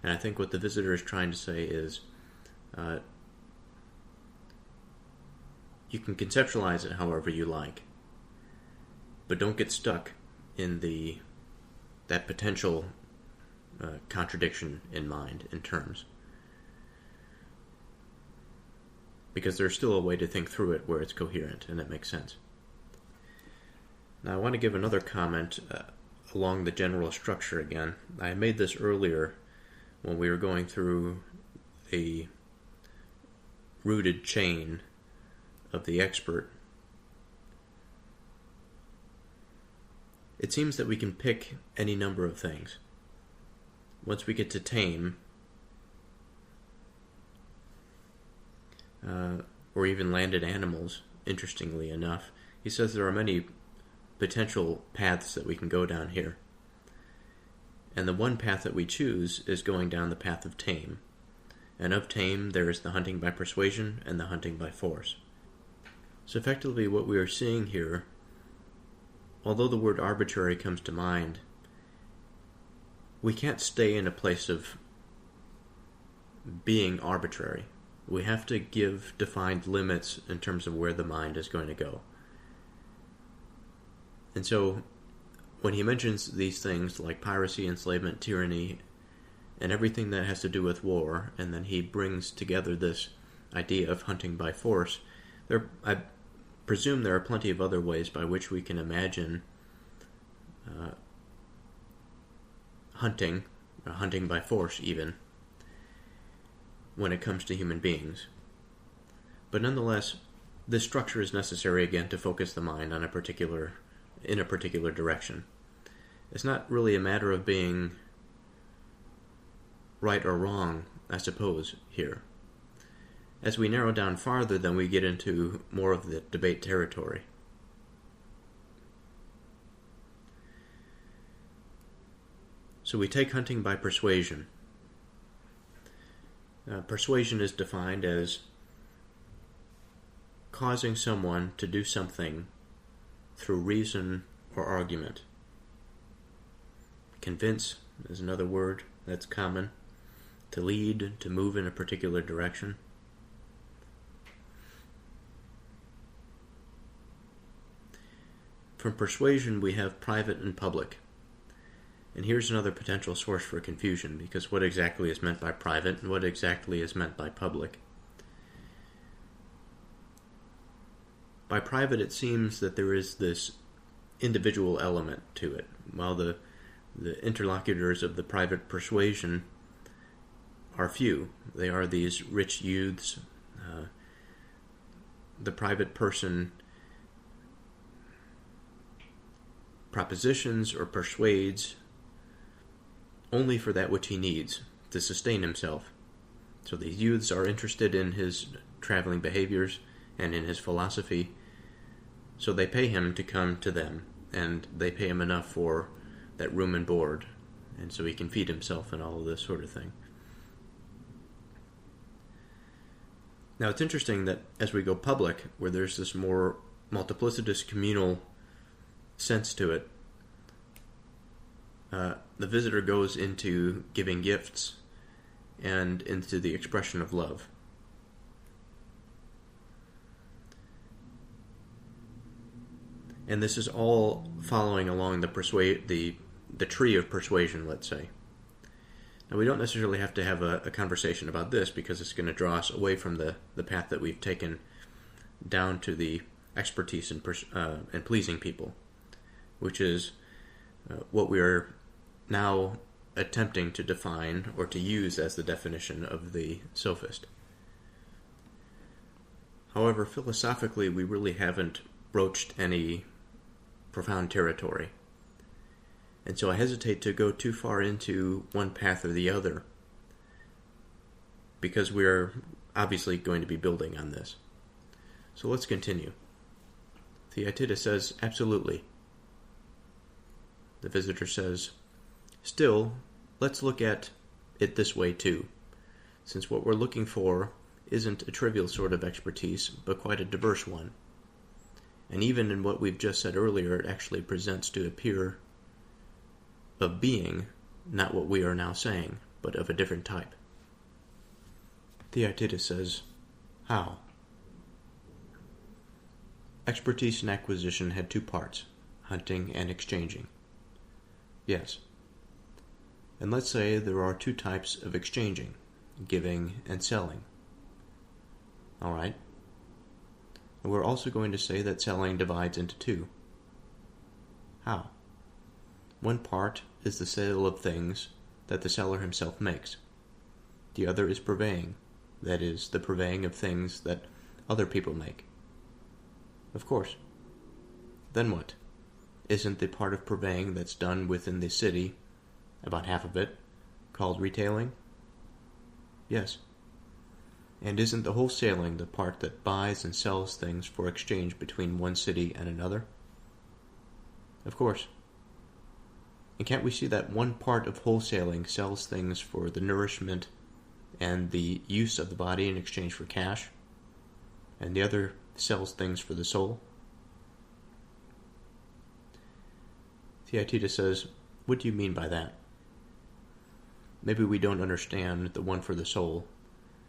And I think what the visitor is trying to say is you can conceptualize it however you like, but don't get stuck in that potential contradiction in mind, in terms. Because there's still a way to think through it where it's coherent and it makes sense. Now I want to give another comment along the general structure again. I made this earlier when we were going through a rooted chain of the expert. It seems that we can pick any number of things. Once we get to tame, or even landed animals, interestingly enough, he says there are many potential paths that we can go down here. And the one path that we choose is going down the path of tame. And of tame, there is the hunting by persuasion and the hunting by force. So effectively what we are seeing here, although the word arbitrary comes to mind, we can't stay in a place of being arbitrary. We have to give defined limits in terms of where the mind is going to go. And so when he mentions these things like piracy, enslavement, tyranny, and everything that has to do with war, and then he brings together this idea of hunting by force, I presume there are plenty of other ways by which we can imagine hunting by force even, when it comes to human beings. But nonetheless, this structure is necessary again to focus the mind on in a particular direction. It's not really a matter of being right or wrong, I suppose, here. As we narrow down farther, then we get into more of the debate territory. So we take hunting by persuasion. Persuasion is defined as causing someone to do something through reason or argument. Convince is another word that's common. To lead, to move in a particular direction. From persuasion we have private and public. And here's another potential source for confusion, because what exactly is meant by private and what exactly is meant by public? By private, it seems that there is this individual element to it, while the interlocutors of the private persuasion are few. They are these rich youths. The private person propositions or persuades only for that which he needs to sustain himself. So these youths are interested in his traveling behaviors and in his philosophy, so they pay him to come to them, and they pay him enough for that room and board, and so he can feed himself and all of this sort of thing. Now it's interesting that as we go public, where there's this more multiplicitous communal sense to it, the visitor goes into giving gifts and into the expression of love. And this is all following along the tree of persuasion, let's say. Now we don't necessarily have to have a conversation about this, because it's going to draw us away from the path that we've taken down to the expertise in pleasing people, which is what we are now attempting to define or to use as the definition of the sophist. However, philosophically, we really haven't broached any profound territory. And so I hesitate to go too far into one path or the other, because we're obviously going to be building on this. So let's continue. Theaetetus says, absolutely. The visitor says, still, let's look at it this way too, since what we're looking for isn't a trivial sort of expertise, but quite a diverse one. And even in what we've just said earlier, it actually presents to appear of being not what we are now saying, but of a different type. Theaetetus says, how? Expertise and acquisition had two parts, hunting and exchanging. Yes. And let's say there are two types of exchanging, giving and selling. All right. And we're also going to say that selling divides into two. How? One part is the sale of things that the seller himself makes. The other is purveying, that is, the purveying of things that other people make. Of course. Then what? Isn't the part of purveying that's done within the city, about half of it, called retailing? Yes. And isn't the wholesaling the part that buys and sells things for exchange between one city and another? Of course. And can't we see that one part of wholesaling sells things for the nourishment and the use of the body in exchange for cash, and the other sells things for the soul? Theaetetus says, what do you mean by that? Maybe we don't understand the one for the soul,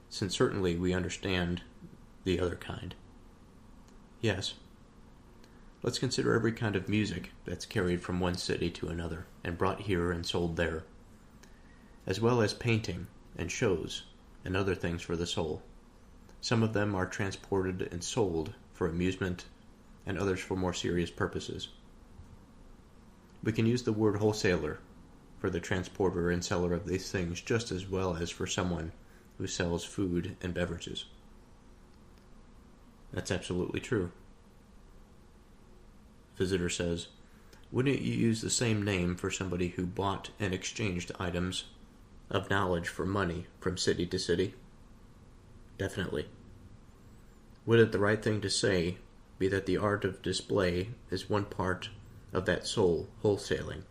since certainly we understand the other kind. Yes. Let's consider every kind of music that's carried from one city to another and brought here and sold there, as well as painting and shows and other things for the soul. Some of them are transported and sold for amusement, and others for more serious purposes. We can use the word wholesaler for the transporter and seller of these things just as well as for someone who sells food and beverages. That's absolutely true. Visitor says, wouldn't you use the same name for somebody who bought and exchanged items of knowledge for money from city to city? Definitely. Wouldn't the right thing to say be that the art of display is one part of that soul wholesaling?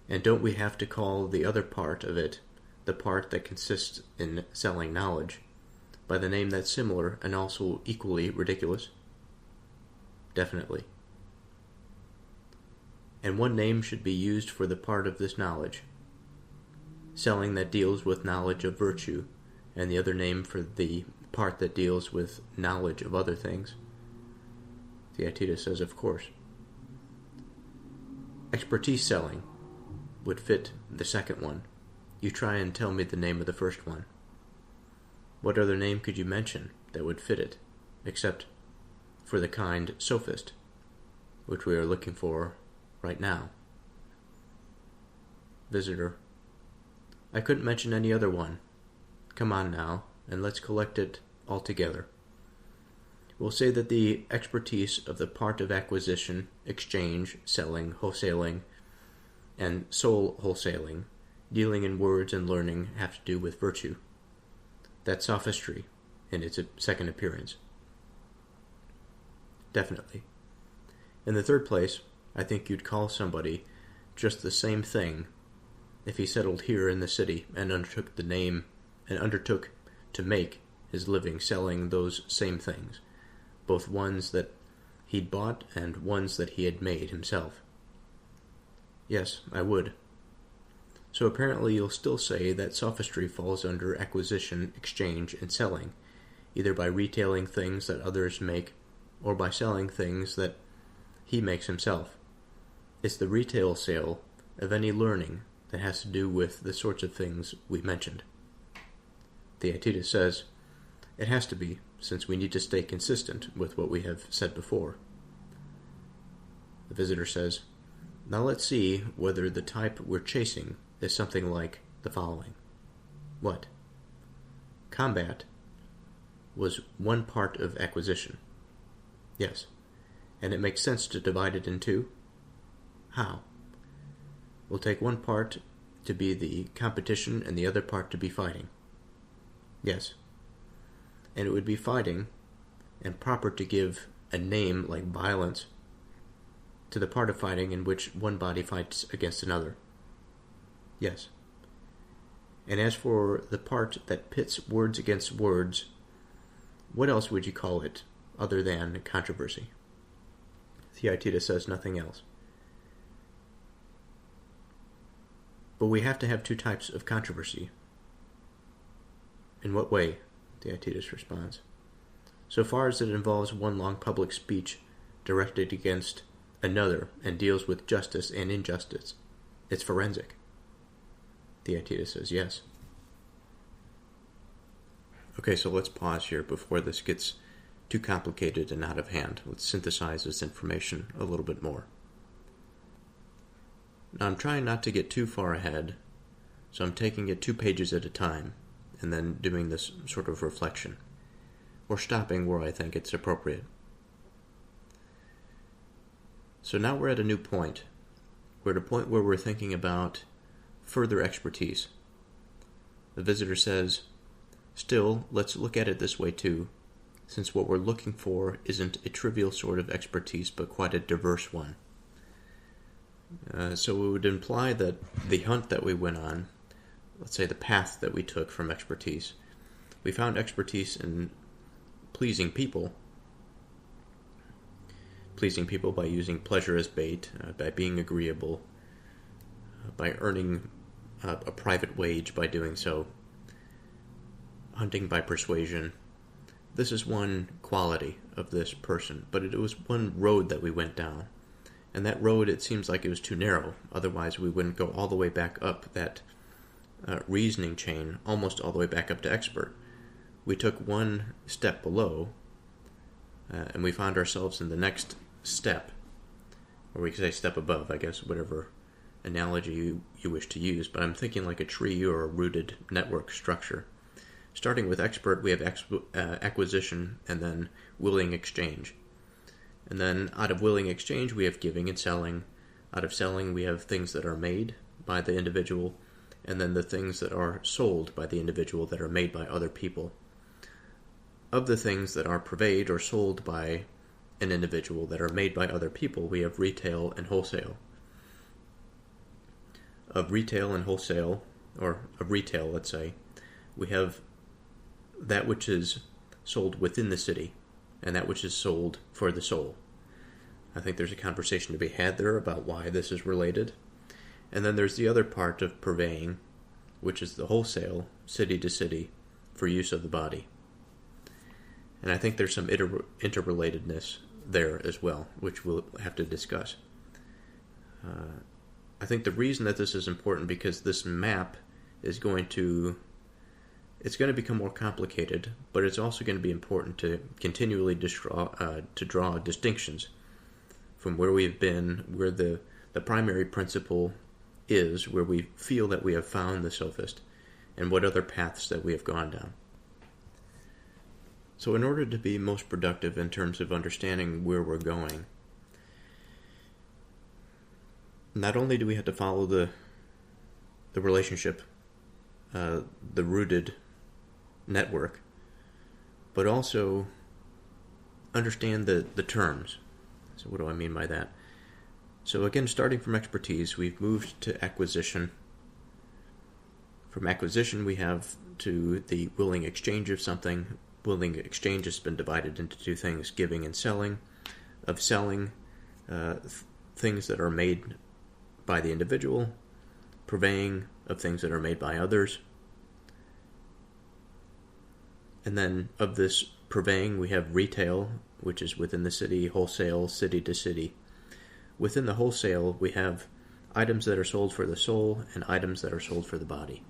And don't we have to call the other part of it, the part that consists in selling knowledge, by the name that's similar and also equally ridiculous? Definitely. And one name should be used for the part of this knowledge, selling that deals with knowledge of virtue, and the other name for the part that deals with knowledge of other things. Theaetetus says, of course. Expertise selling would fit the second one. You try and tell me the name of the first one. What other name could you mention that would fit it, except for the kind Sophist, which we are looking for right now? Visitor, I couldn't mention any other one. Come on now, and let's collect it all together. We'll say that the expertise of the part of acquisition, exchange, selling, wholesaling, and soul wholesaling, dealing in words and learning, have to do with virtue. That's sophistry in its second appearance. Definitely. In the third place, I think you'd call somebody just the same thing if he settled here in the city and undertook to make his living selling those same things, both ones that he'd bought and ones that he had made himself. Yes, I would. So apparently you'll still say that sophistry falls under acquisition, exchange, and selling, either by retailing things that others make or by selling things that he makes himself. It's the retail sale of any learning that has to do with the sorts of things we mentioned. Theaetetus says, it has to be, since we need to stay consistent with what we have said before. The visitor says, now let's see whether the type we're chasing is something like the following. What? Combat was one part of acquisition. Yes. And it makes sense to divide it in two? How? We'll take one part to be the competition and the other part to be fighting. Yes. And it would be fighting and proper to give a name like violence to the part of fighting in which one body fights against another. Yes. And as for the part that pits words against words, what else would you call it other than controversy? Theaetetus says nothing else. But we have to have two types of controversy. In what way? Theaetetus responds. So far as it involves one long public speech directed against another and deals with justice and injustice, it's forensic. Theaetetus says yes. Okay, so let's pause here before this gets too complicated and out of hand. Let's synthesize this information a little bit more. Now, I'm trying not to get too far ahead, so I'm taking it 2 pages at a time and then doing this sort of reflection, or stopping where I think it's appropriate. So now we're at a new point. We're at a point where we're thinking about further expertise. The visitor says, still, let's look at it this way too, since what we're looking for isn't a trivial sort of expertise, but quite a diverse one. So it would imply that the hunt that we went on, let's say the path that we took from expertise, we found expertise in pleasing people by using pleasure as bait, by being agreeable, by earning a private wage by doing so, hunting by persuasion. This is one quality of this person, but it was one road that we went down. And that road, it seems like it was too narrow. Otherwise, we wouldn't go all the way back up that reasoning chain, almost all the way back up to expert. We took one step below, and we found ourselves in the next step, or we could say step above, I guess, whatever analogy you wish to use. But I'm thinking like a tree or a rooted network structure. Starting with expert, we have acquisition and then willing exchange. And then out of willing exchange, we have giving and selling. Out of selling, we have things that are made by the individual, and then the things that are sold by the individual that are made by other people. Of the things that are purveyed or sold by an individual that are made by other people, we have retail and wholesale. Of retail and wholesale, or of retail, let's say, we have that which is sold within the city, and that which is sold for the soul. I think there's a conversation to be had there about why this is related. And then there's the other part of purveying, which is the wholesale, city to city, for use of the body. And I think there's some interrelatedness there as well, which we'll have to discuss. I think the reason that this is important because this map is going to become more complicated, but it's also going to be important to continually draw distinctions from where we've been, where the primary principle is, where we feel that we have found the Sophist, and what other paths that we have gone down. So in order to be most productive in terms of understanding where we're going, not only do we have to follow the relationship, the rooted network, but also understand the terms. So what do I mean by that? So again, starting from expertise, we've moved to acquisition. From acquisition, we have to the willing exchange of something. Willing exchange has been divided into 2 things, giving and selling. Of selling, things that are made by the individual, purveying of things that are made by others. And then of this purveying, we have retail, which is within the city, wholesale, city to city. Within the wholesale, we have items that are sold for the soul and items that are sold for the body.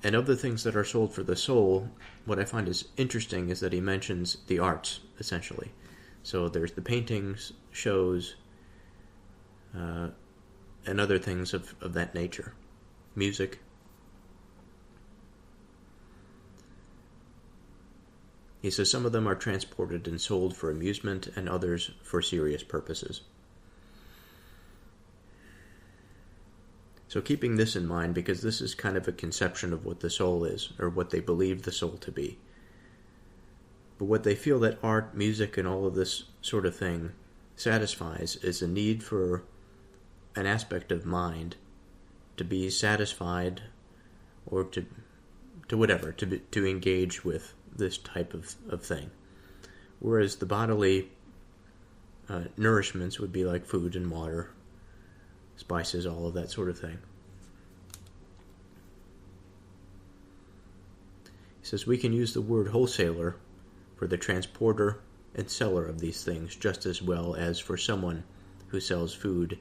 And of the things that are sold for the soul, what I find is interesting is that he mentions the arts, essentially. So there's the paintings, shows, and other things of that nature. Music. He says some of them are transported and sold for amusement and others for serious purposes. So keeping this in mind, because this is kind of a conception of what the soul is, or what they believe the soul to be. But what they feel that art, music, and all of this sort of thing satisfies is a need for an aspect of mind to be satisfied, or to whatever, to engage with this type of thing. Whereas the bodily nourishments would be like food and water, spices, all of that sort of thing. He says we can use the word wholesaler for the transporter and seller of these things just as well as for someone who sells food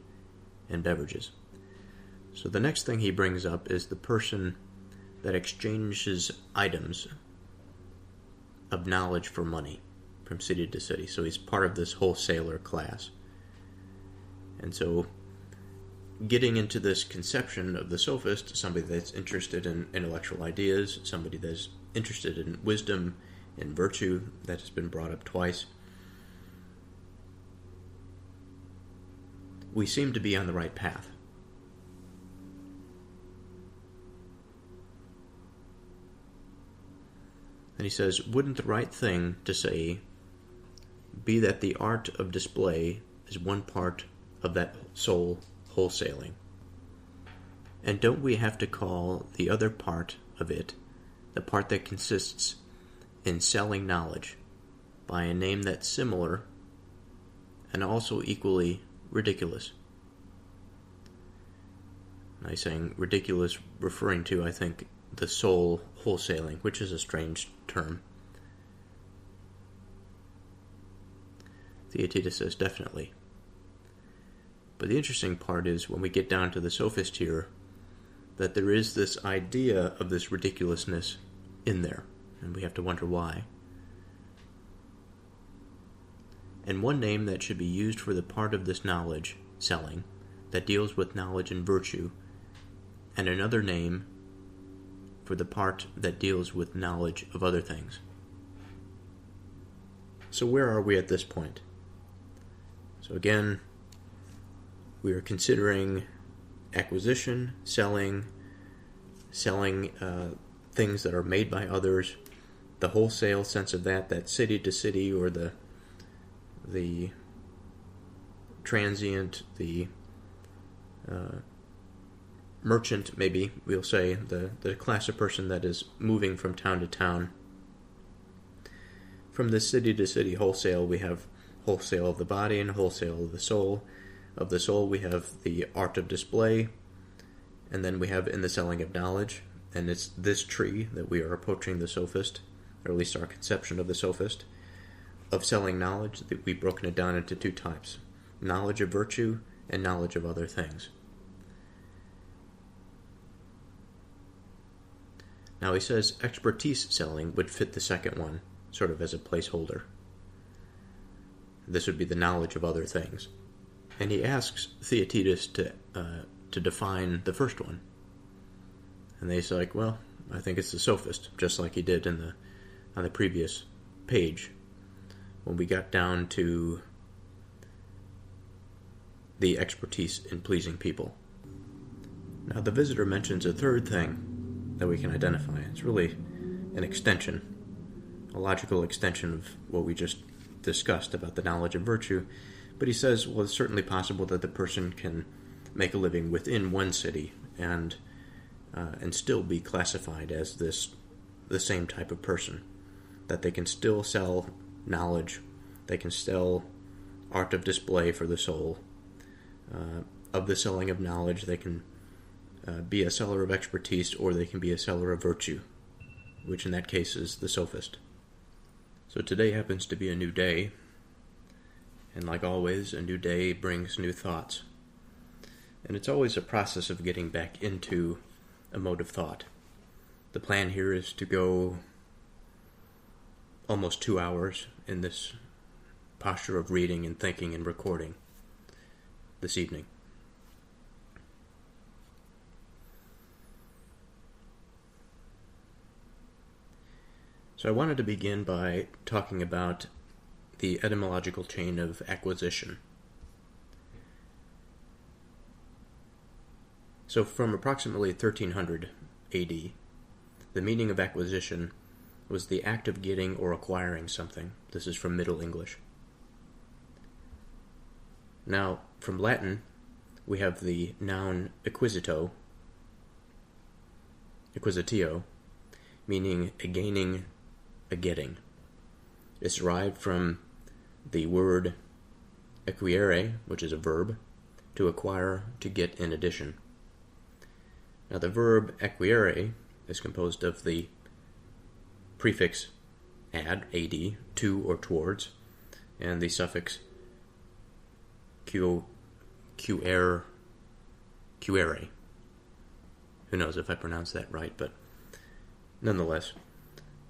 and beverages. So the next thing he brings up is the person that exchanges items of knowledge for money from city to city. So he's part of this wholesaler class. And so getting into this conception of the sophist, somebody that's interested in intellectual ideas, somebody that's interested in wisdom and virtue, that has been brought up twice, we seem to be on the right path. And he says, wouldn't the right thing to say be that the art of display is one part of that soul wholesaling? And don't we have to call the other part of it, the part that consists in selling knowledge, by a name that's similar and also equally ridiculous? And I'm saying ridiculous referring to, I think, the soul wholesaling, which is a strange term. Theaetetus says definitely. But the interesting part is when we get down to the sophist here, that there is this idea of this ridiculousness in there, and we have to wonder why. And one name that should be used for the part of this knowledge selling that deals with knowledge and virtue, and another name for the part that deals with knowledge of other things. So where are we at this point? So again, we are considering acquisition, selling things that are made by others, the wholesale sense of that city to city, or the transient, the merchant, maybe we'll say, the class of person that is moving from town to town. From the city to city wholesale, we have wholesale of the body and wholesale of the soul. Of the soul, we have the art of display, and then we have in the selling of knowledge. And it's this tree that we are approaching the sophist, or at least our conception of the sophist, of selling knowledge, that we've broken it down into two types: knowledge of virtue and knowledge of other things. Now he says expertise selling would fit the second one, sort of as a placeholder. This would be the knowledge of other things. And he asks Theaetetus to define the first one. And they say, like, well, I think it's the sophist, just like he did on the previous page, when we got down to the expertise in pleasing people. Now the visitor mentions a third thing that we can identify. It's really an extension, a logical extension of what we just discussed about the knowledge of virtue. But he says, well, it's certainly possible that the person can make a living within one city and still be classified as the same type of person. That they can still sell knowledge, they can sell art of display for the soul. Of the selling of knowledge, they can be a seller of expertise, or they can be a seller of virtue, which in that case is the sophist. So today happens to be a new day, and like always, a new day brings new thoughts. And it's always a process of getting back into a mode of thought. The plan here is to go almost 2 hours in this posture of reading and thinking and recording this evening. So I wanted to begin by talking about the etymological chain of acquisition. So from approximately 1300 AD, the meaning of acquisition was the act of getting or acquiring something. This is from Middle English. Now, from Latin, we have the noun acquisitio, meaning a gaining, a getting. It's derived from the word acquire, which is a verb, to acquire, to get in addition. Now the verb acquire is composed of the prefix ad, to or towards, and the suffix quere. Who knows if I pronounced that right, but nonetheless,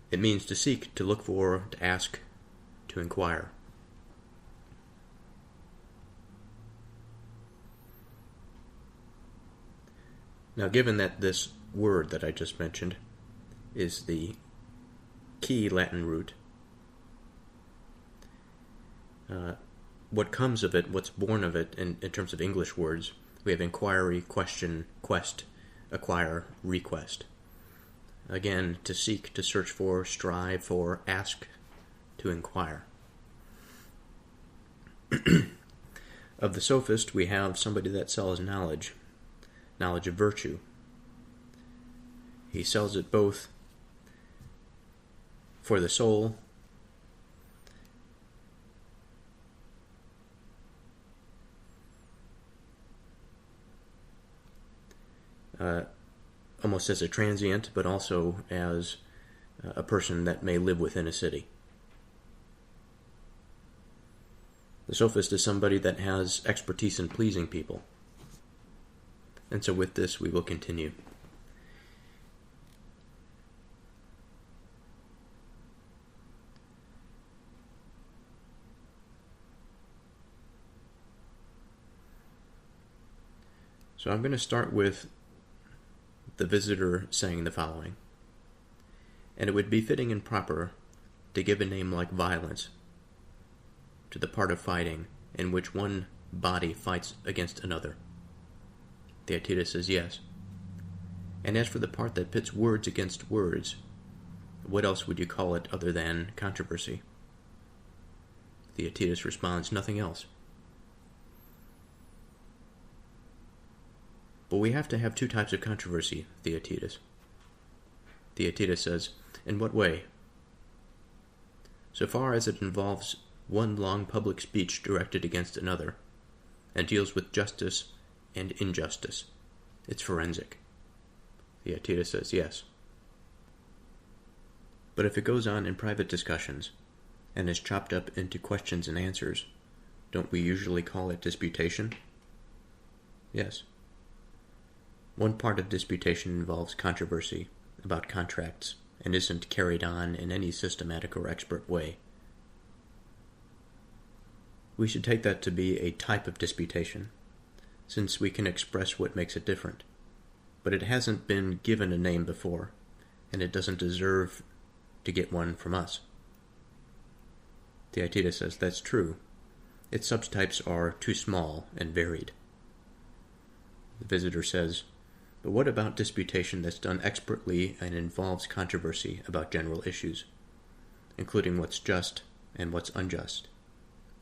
it means to seek, to look for, to ask, to inquire. Now, given that this word that I just mentioned is the key Latin root, what comes of it, what's born of it in terms of English words, we have inquiry, question, quest, acquire, request. Again, to seek, to search for, strive for, ask, to inquire. Of the Sophist, we have somebody that sells knowledge of virtue. He sells it both for the soul almost as a transient, but also as a person that may live within a city. The Sophist is somebody that has expertise in pleasing people. And so with this, we will continue. So I'm going to start with the visitor saying the following. And it would be fitting and proper to give a name like violence to the part of fighting in which one body fights against another. Theaetetus says yes. And as for the part that pits words against words, what else would you call it other than controversy? Theaetetus responds, nothing else. But we have to have two types of controversy, Theaetetus. Theaetetus says, in what way? So far as it involves one long public speech directed against another, and deals with justice and injustice. It's forensic. Theaetetus says yes. But if it goes on in private discussions, and is chopped up into questions and answers, don't we usually call it disputation? Yes. One part of disputation involves controversy about contracts and isn't carried on in any systematic or expert way. We should take that to be a type of disputation, since we can express what makes it different. But it hasn't been given a name before, and it doesn't deserve to get one from us. Theaetetus says that's true. Its subtypes are too small and varied. The visitor says, but what about disputation that's done expertly and involves controversy about general issues, including what's just and what's unjust?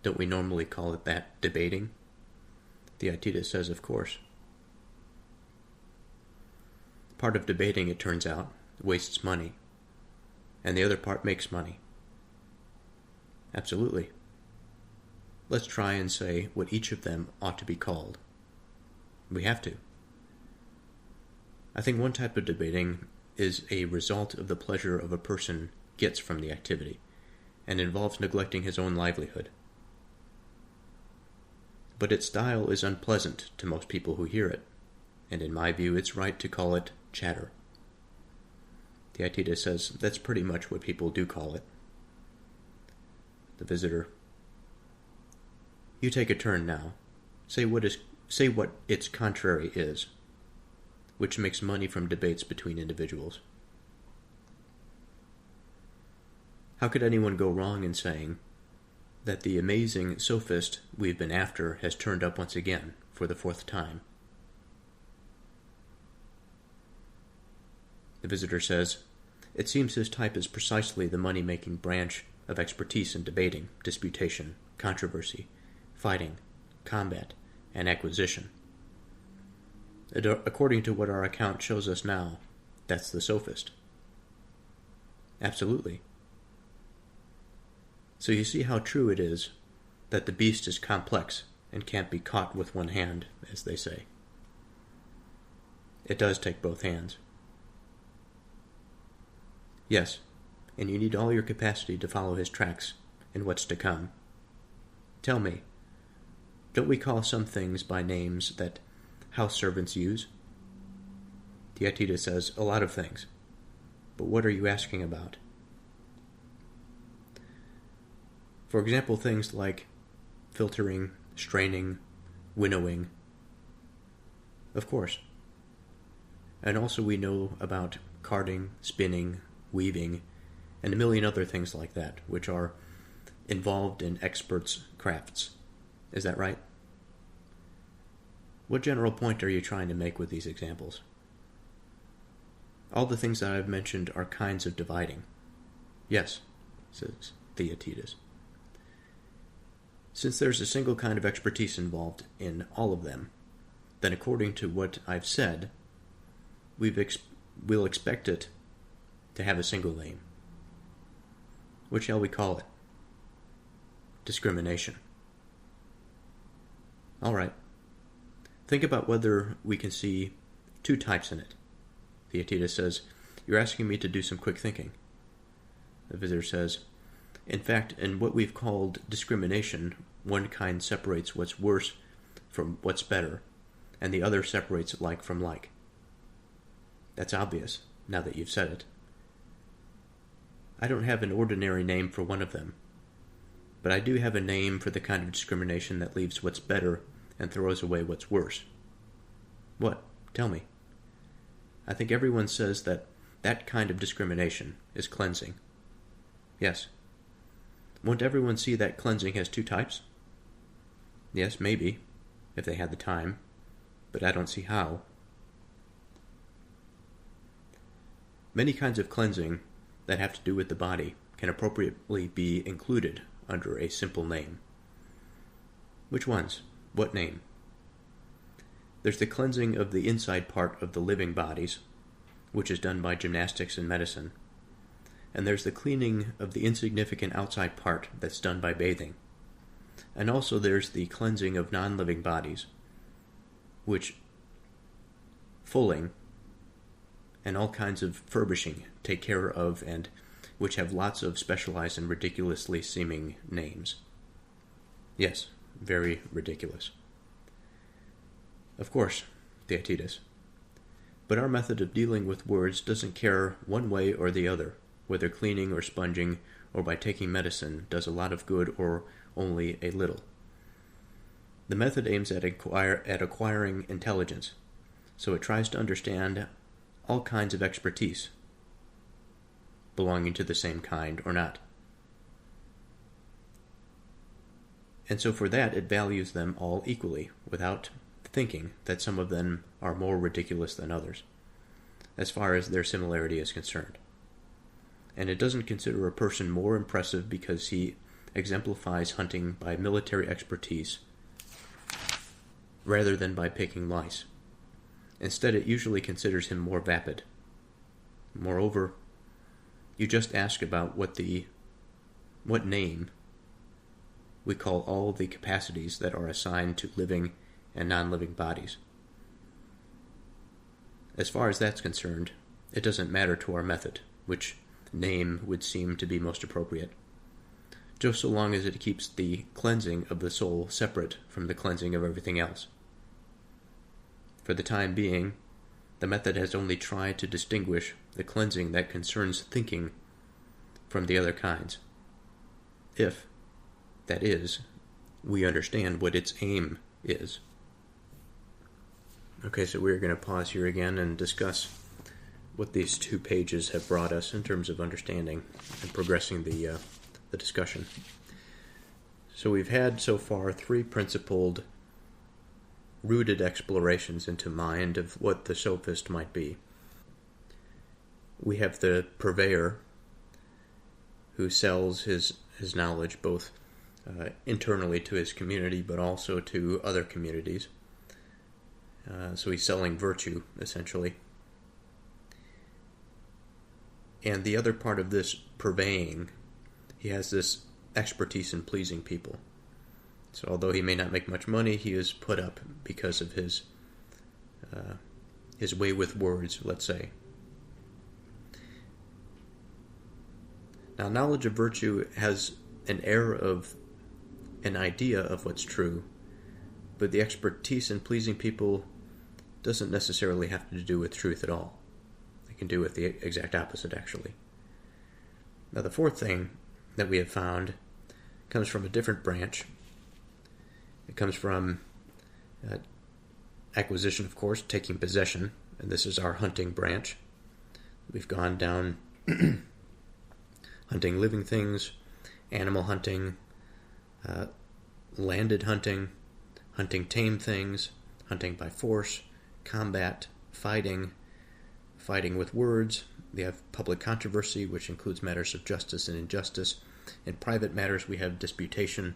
Don't we normally call it that debating? Theaetetus says, of course. Part of debating, it turns out, wastes money, and the other part makes money. Absolutely. Let's try and say what each of them ought to be called. We have to. I think one type of debating is a result of the pleasure of a person gets from the activity, and involves neglecting his own livelihood. But its style is unpleasant to most people who hear it, and in my view it's right to call it chatter. Theaetetus says that's pretty much what people do call it. The visitor, you take a turn now. Say what its contrary is, which makes money from debates between individuals. How could anyone go wrong in saying that the amazing sophist we've been after has turned up once again for the fourth time? The visitor says, It seems his type is precisely the money-making branch of expertise in debating, disputation, controversy, fighting, combat, and acquisition. According to what our account shows us now, that's the sophist. Absolutely. So you see how true it is that the beast is complex and can't be caught with one hand, as they say. It does take both hands. Yes, and you need all your capacity to follow his tracks in what's to come. Tell me, don't we call some things by names that house servants use? Theaetetus says, a lot of things. But what are you asking about? For example, things like filtering, straining, winnowing. Of course. And also we know about carding, spinning, weaving, and a million other things like that, which are involved in experts' crafts. Is that right? What general point are you trying to make with these examples? All the things that I've mentioned are kinds of dividing. Yes, says Theaetetus. Since there's a single kind of expertise involved in all of them, then according to what I've said, we'll expect it to have a single name. What shall we call it? Discrimination. All right. Think about whether we can see two types in it. Theaetetus says, you're asking me to do some quick thinking. The visitor says, in fact, in what we've called discrimination, one kind separates what's worse from what's better, and the other separates like from like. That's obvious, now that you've said it. I don't have an ordinary name for one of them, but I do have a name for the kind of discrimination that leaves what's better and throws away what's worse. What? Tell me. I think everyone says that that kind of discrimination is cleansing. Yes. Won't everyone see that cleansing has two types? Yes, maybe, if they had the time, but I don't see how. Many kinds of cleansing that have to do with the body can appropriately be included under a simple name. Which ones? What name? There's the cleansing of the inside part of the living bodies, which is done by gymnastics and medicine. And there's the cleaning of the insignificant outside part that's done by bathing. And also there's the cleansing of non-living bodies, which fulling and all kinds of furbishing take care of, and which have lots of specialized and ridiculously seeming names. Yes, very ridiculous. Of course, Theaetetus. But our method of dealing with words doesn't care one way or the other, whether cleaning or sponging or by taking medicine does a lot of good or only a little. The method aims at acquiring intelligence, so it tries to understand all kinds of expertise, belonging to the same kind or not. And so for that it values them all equally, without thinking that some of them are more ridiculous than others, as far as their similarity is concerned. And it doesn't consider a person more impressive because he exemplifies hunting by military expertise rather than by picking lice. Instead, it usually considers him more vapid. Moreover, you just ask about what name we call all the capacities that are assigned to living and non-living bodies. As far as that's concerned, it doesn't matter to our method which name would seem to be most appropriate, just so long as it keeps the cleansing of the soul separate from the cleansing of everything else. For the time being, the method has only tried to distinguish the cleansing that concerns thinking from the other kinds, if, that is, we understand what its aim is. Okay, so we're going to pause here again and discuss what these 2 pages have brought us in terms of understanding and progressing the discussion. So we've had so far 3 principled, rooted explorations into mind of what the sophist might be. We have the purveyor who sells his knowledge both internally to his community but also to other communities. So he's selling virtue, essentially. And the other part of this purveying, he has this expertise in pleasing people. So although he may not make much money, he is put up because of his way with words, let's say. Now, knowledge of virtue has an air of an idea of what's true, but the expertise in pleasing people doesn't necessarily have to do with truth at all. It can do with the exact opposite, actually. Now, the fourth thing that we have found comes from a different branch. It comes from acquisition, of course, taking possession, and this is our hunting branch. We've gone down hunting living things, animal hunting, landed hunting, hunting tame things, hunting by force, combat, fighting with words. We have public controversy, which includes matters of justice and injustice. In private matters, we have disputation,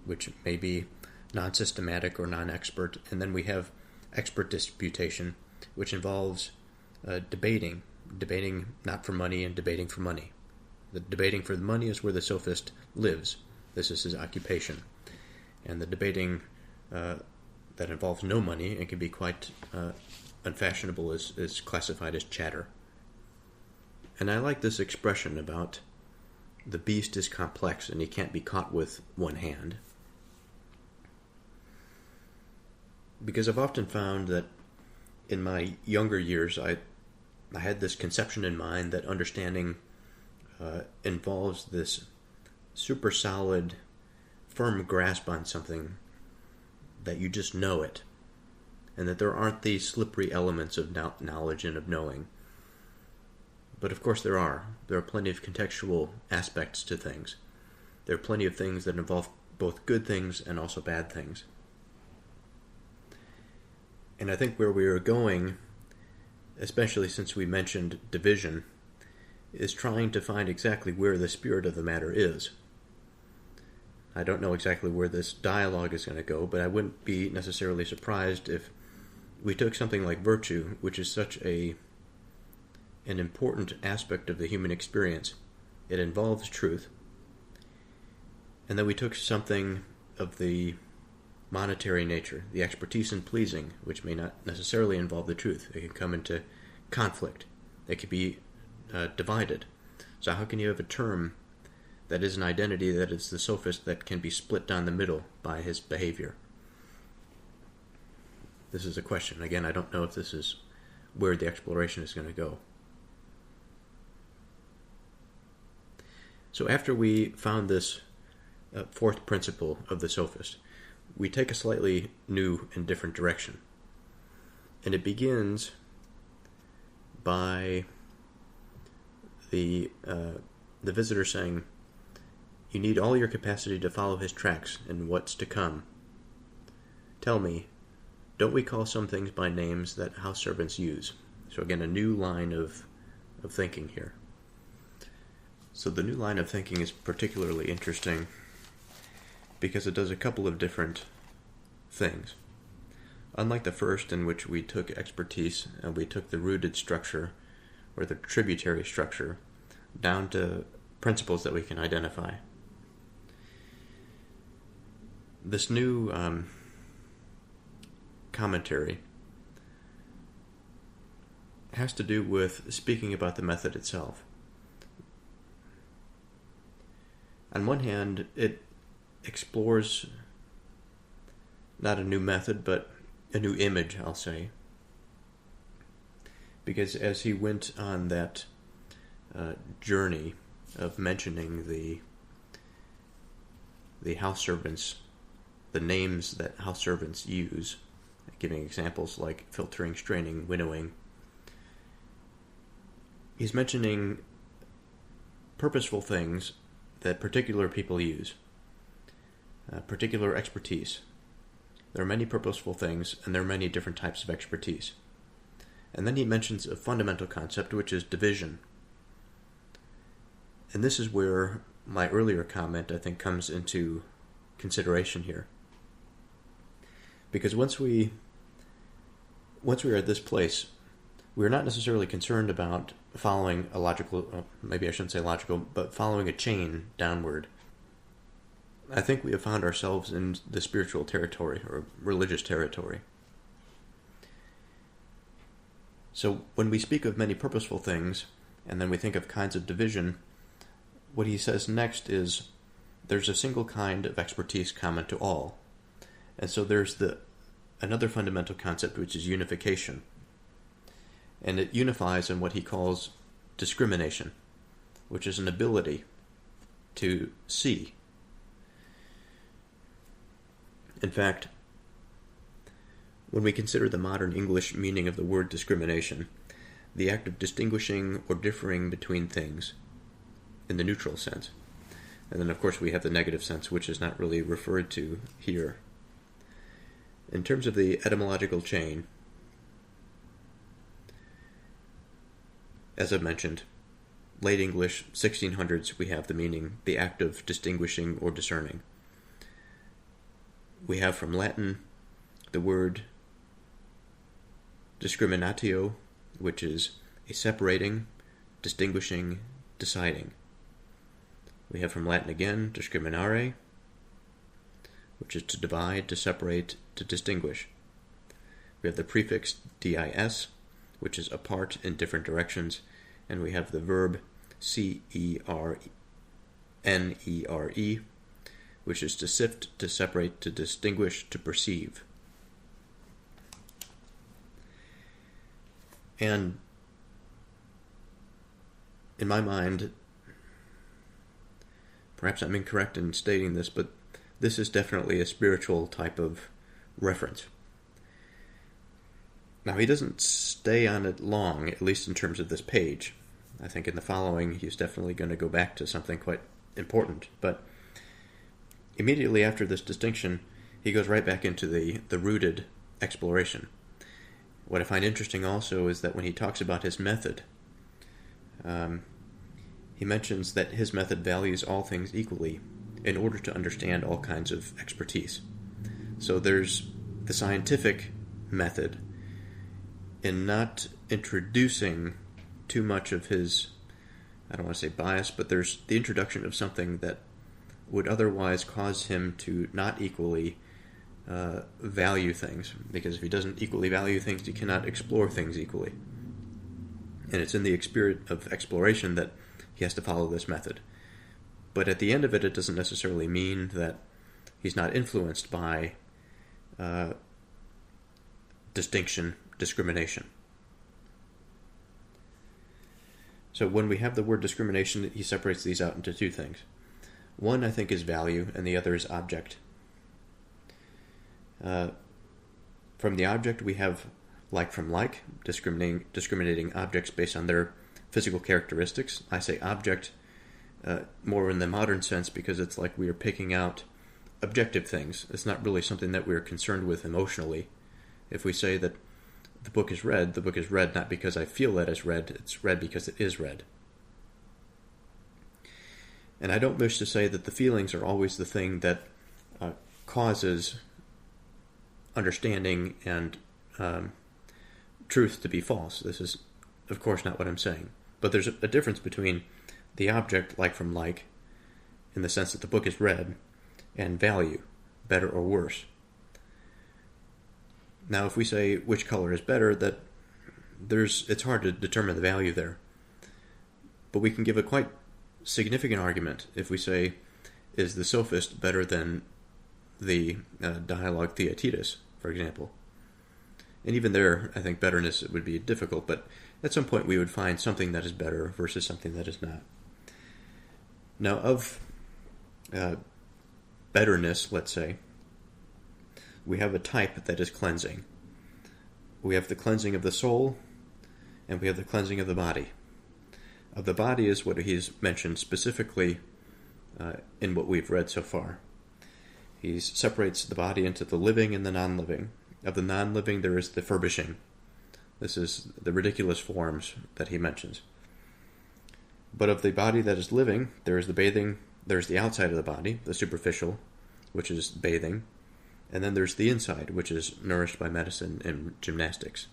which may be non-systematic or non-expert. And then we have expert disputation, which involves debating not for money and debating for money. The debating for the money is where the sophist lives. This is his occupation. And the debating that involves no money and can be quite unfashionable is classified as chatter. And I like this expression about the beast is complex and he can't be caught with one hand. Because I've often found that in my younger years, I had this conception in mind that understanding involves this super solid, firm grasp on something, that you just know it, and that there aren't these slippery elements of knowledge and of knowing. But of course there are. There are plenty of contextual aspects to things. There are plenty of things that involve both good things and also bad things. And I think where we are going, especially since we mentioned division, is trying to find exactly where the spirit of the matter is. I don't know exactly where this dialogue is going to go, but I wouldn't be necessarily surprised if we took something like virtue, which is such an important aspect of the human experience. It involves truth. And then we took something of the monetary nature, the expertise in pleasing, which may not necessarily involve the truth. It can come into conflict. It can be divided. So how can you have a term that is an identity that is the sophist that can be split down the middle by his behavior? This is a question. Again, I don't know if this is where the exploration is going to go. So after we found this fourth principle of the sophist, we take a slightly new and different direction. And it begins by the visitor saying, "You need all your capacity to follow his tracks in what's to come. Tell me, don't we call some things by names that house servants use?" So again, a new line of thinking here. So the new line of thinking is particularly interesting because it does a couple of different things. Unlike the first, in which we took expertise and we took the rooted structure or the tributary structure down to principles that we can identify, this new commentary has to do with speaking about the method itself. On one hand, it explores not a new method, but a new image, I'll say. Because as he went on that journey of mentioning the house servants, the names that house servants use, giving examples like filtering, straining, winnowing, he's mentioning purposeful things that particular people use, particular expertise. There are many purposeful things, and there are many different types of expertise. And then he mentions a fundamental concept, which is division. And this is where my earlier comment, I think, comes into consideration here. Because once we are at this place, we're not necessarily concerned about following a logical, maybe I shouldn't say logical, but following a chain downward. I think we have found ourselves in the spiritual territory, or religious territory. So when we speak of many purposeful things, and then we think of kinds of division, what he says next is there's a single kind of expertise common to all. And so there's another fundamental concept, which is unification. And it unifies in what he calls discrimination, which is an ability to see. In fact, when we consider the modern English meaning of the word discrimination, the act of distinguishing or differing between things in the neutral sense. And then, of course, we have the negative sense, which is not really referred to here. In terms of the etymological chain, as I've mentioned, late English, 1600s, we have the meaning, the act of distinguishing or discerning. We have from Latin the word discriminatio, which is a separating, distinguishing, deciding. We have from Latin again discriminare, which is to divide, to separate, to distinguish. We have the prefix dis, which is apart in different directions, and we have the verb cernere, which is to sift, to separate, to distinguish, to perceive. And in my mind, perhaps I'm incorrect in stating this, but this is definitely a spiritual type of reference. Now, he doesn't stay on it long, at least in terms of this page. I think in the following, he's definitely going to go back to something quite important. But immediately after this distinction, he goes right back into the rooted exploration. What I find interesting also is that when he talks about his method, he mentions that his method values all things equally in order to understand all kinds of expertise. So there's the scientific method in not introducing too much of his, I don't want to say bias, but there's the introduction of something that would otherwise cause him to not equally value things, because if he doesn't equally value things, he cannot explore things equally. And it's in the spirit of exploration that he has to follow this method. But at the end of it, it doesn't necessarily mean that he's not influenced by discrimination. So when we have the word discrimination, he separates these out into two things. One, I think, is value, and the other is object. From the object, we have like from like, discriminating objects based on their physical characteristics. I say object more in the modern sense because it's like we are picking out objective things. It's not really something that we're concerned with emotionally. If we say that the book is read not because I feel that it's read because it is read. And I don't wish to say that the feelings are always the thing that causes understanding and truth to be false. This is, of course, not what I'm saying. But there's a difference between the object, like from like, in the sense that the book is read, and value, better or worse. Now, if we say which color is better, it's hard to determine the value there. But we can give a quite significant argument if we say, is the Sophist better than the dialogue Theaetetus, for example? And even there, I think betterness would be difficult, but at some point we would find something that is better versus something that is not. Now, of betterness, let's say, we have a type that is cleansing. We have the cleansing of the soul, and we have the cleansing of the body. Of the body is what he's mentioned specifically in what we've read so far. He separates the body into the living and the non-living. Of the non-living, there is the furbishing, This is the ridiculous forms that he mentions. But of the body that is living, there is the outside of the body, the superficial, which is bathing, and then there's the inside, which is nourished by medicine and gymnastics.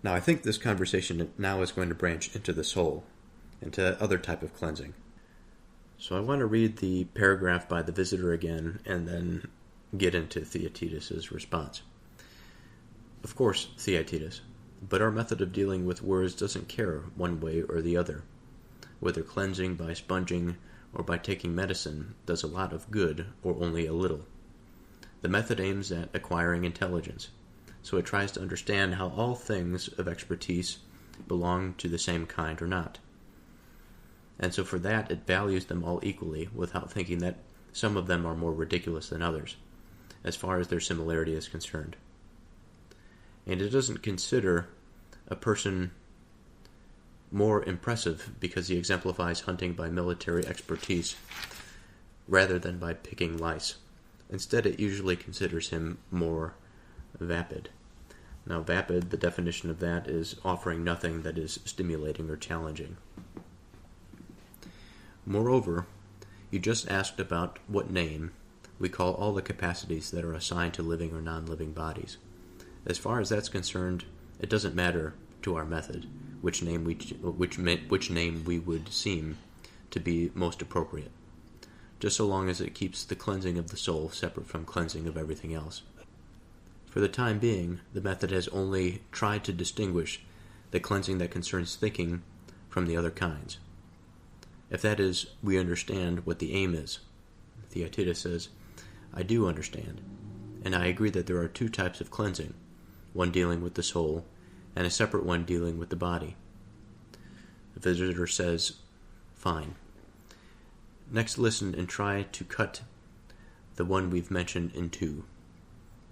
Now, I think this conversation now is going to branch into the soul, into other type of cleansing. So I want to read the paragraph by the visitor again, and then get into Theaetetus' response. Of course, Theaetetus, but our method of dealing with words doesn't care one way or the other. Whether cleansing by sponging or by taking medicine does a lot of good or only a little. The method aims at acquiring intelligence, so it tries to understand how all things of expertise belong to the same kind or not. And so for that it values them all equally without thinking that some of them are more ridiculous than others, as far as their similarity is concerned. And it doesn't consider a person more impressive because he exemplifies hunting by military expertise rather than by picking lice. Instead, it usually considers him more vapid. Now, vapid, the definition of that is offering nothing that is stimulating or challenging. Moreover, you just asked about what name we call all the capacities that are assigned to living or non-living bodies. As far as that's concerned, it doesn't matter to our method which name we would seem to be most appropriate, just so long as it keeps the cleansing of the soul separate from cleansing of everything else. For the time being, the method has only tried to distinguish the cleansing that concerns thinking from the other kinds. If that is, we understand what the aim is. Theaetetus says, I do understand, and I agree that there are two types of cleansing, one dealing with the soul, and a separate one dealing with the body. The visitor says, fine. Next listen and try to cut the one we've mentioned in two.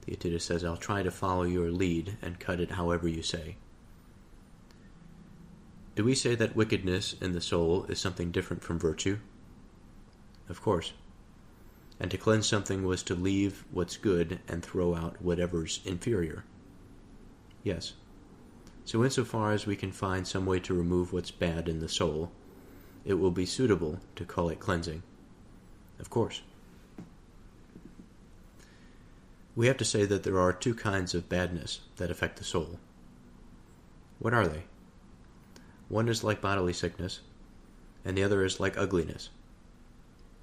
Theaetetus says, I'll try to follow your lead and cut it however you say. Do we say that wickedness in the soul is something different from virtue? Of course. And to cleanse something was to leave what's good and throw out whatever's inferior. Yes. So insofar as we can find some way to remove what's bad in the soul, it will be suitable to call it cleansing. Of course. We have to say that there are two kinds of badness that affect the soul. What are they? One is like bodily sickness, and the other is like ugliness.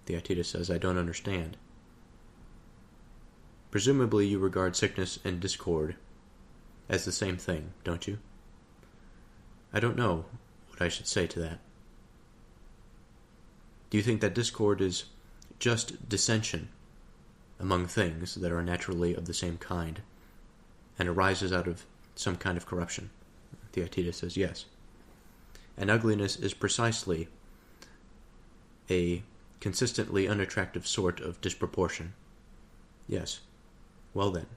Theaetetus says, I don't understand. Presumably you regard sickness and discord as the same thing, don't you? I don't know what I should say to that. Do you think that discord is just dissension among things that are naturally of the same kind, and arises out of some kind of corruption? Theaetetus says, yes. And ugliness is precisely a consistently unattractive sort of disproportion. Yes. Well then,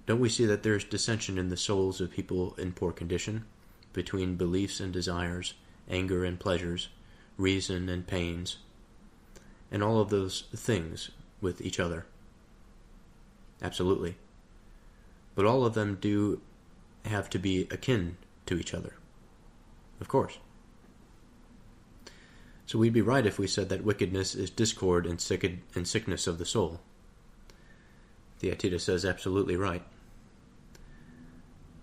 don't we see that there is dissension in the souls of people in poor condition, between beliefs and desires, anger and pleasures, reason and pains, and all of those things with each other? Absolutely. But all of them do have to be akin to each other. Of course. So we'd be right if we said that wickedness is discord and sickness of the soul. Theaetetus says absolutely right.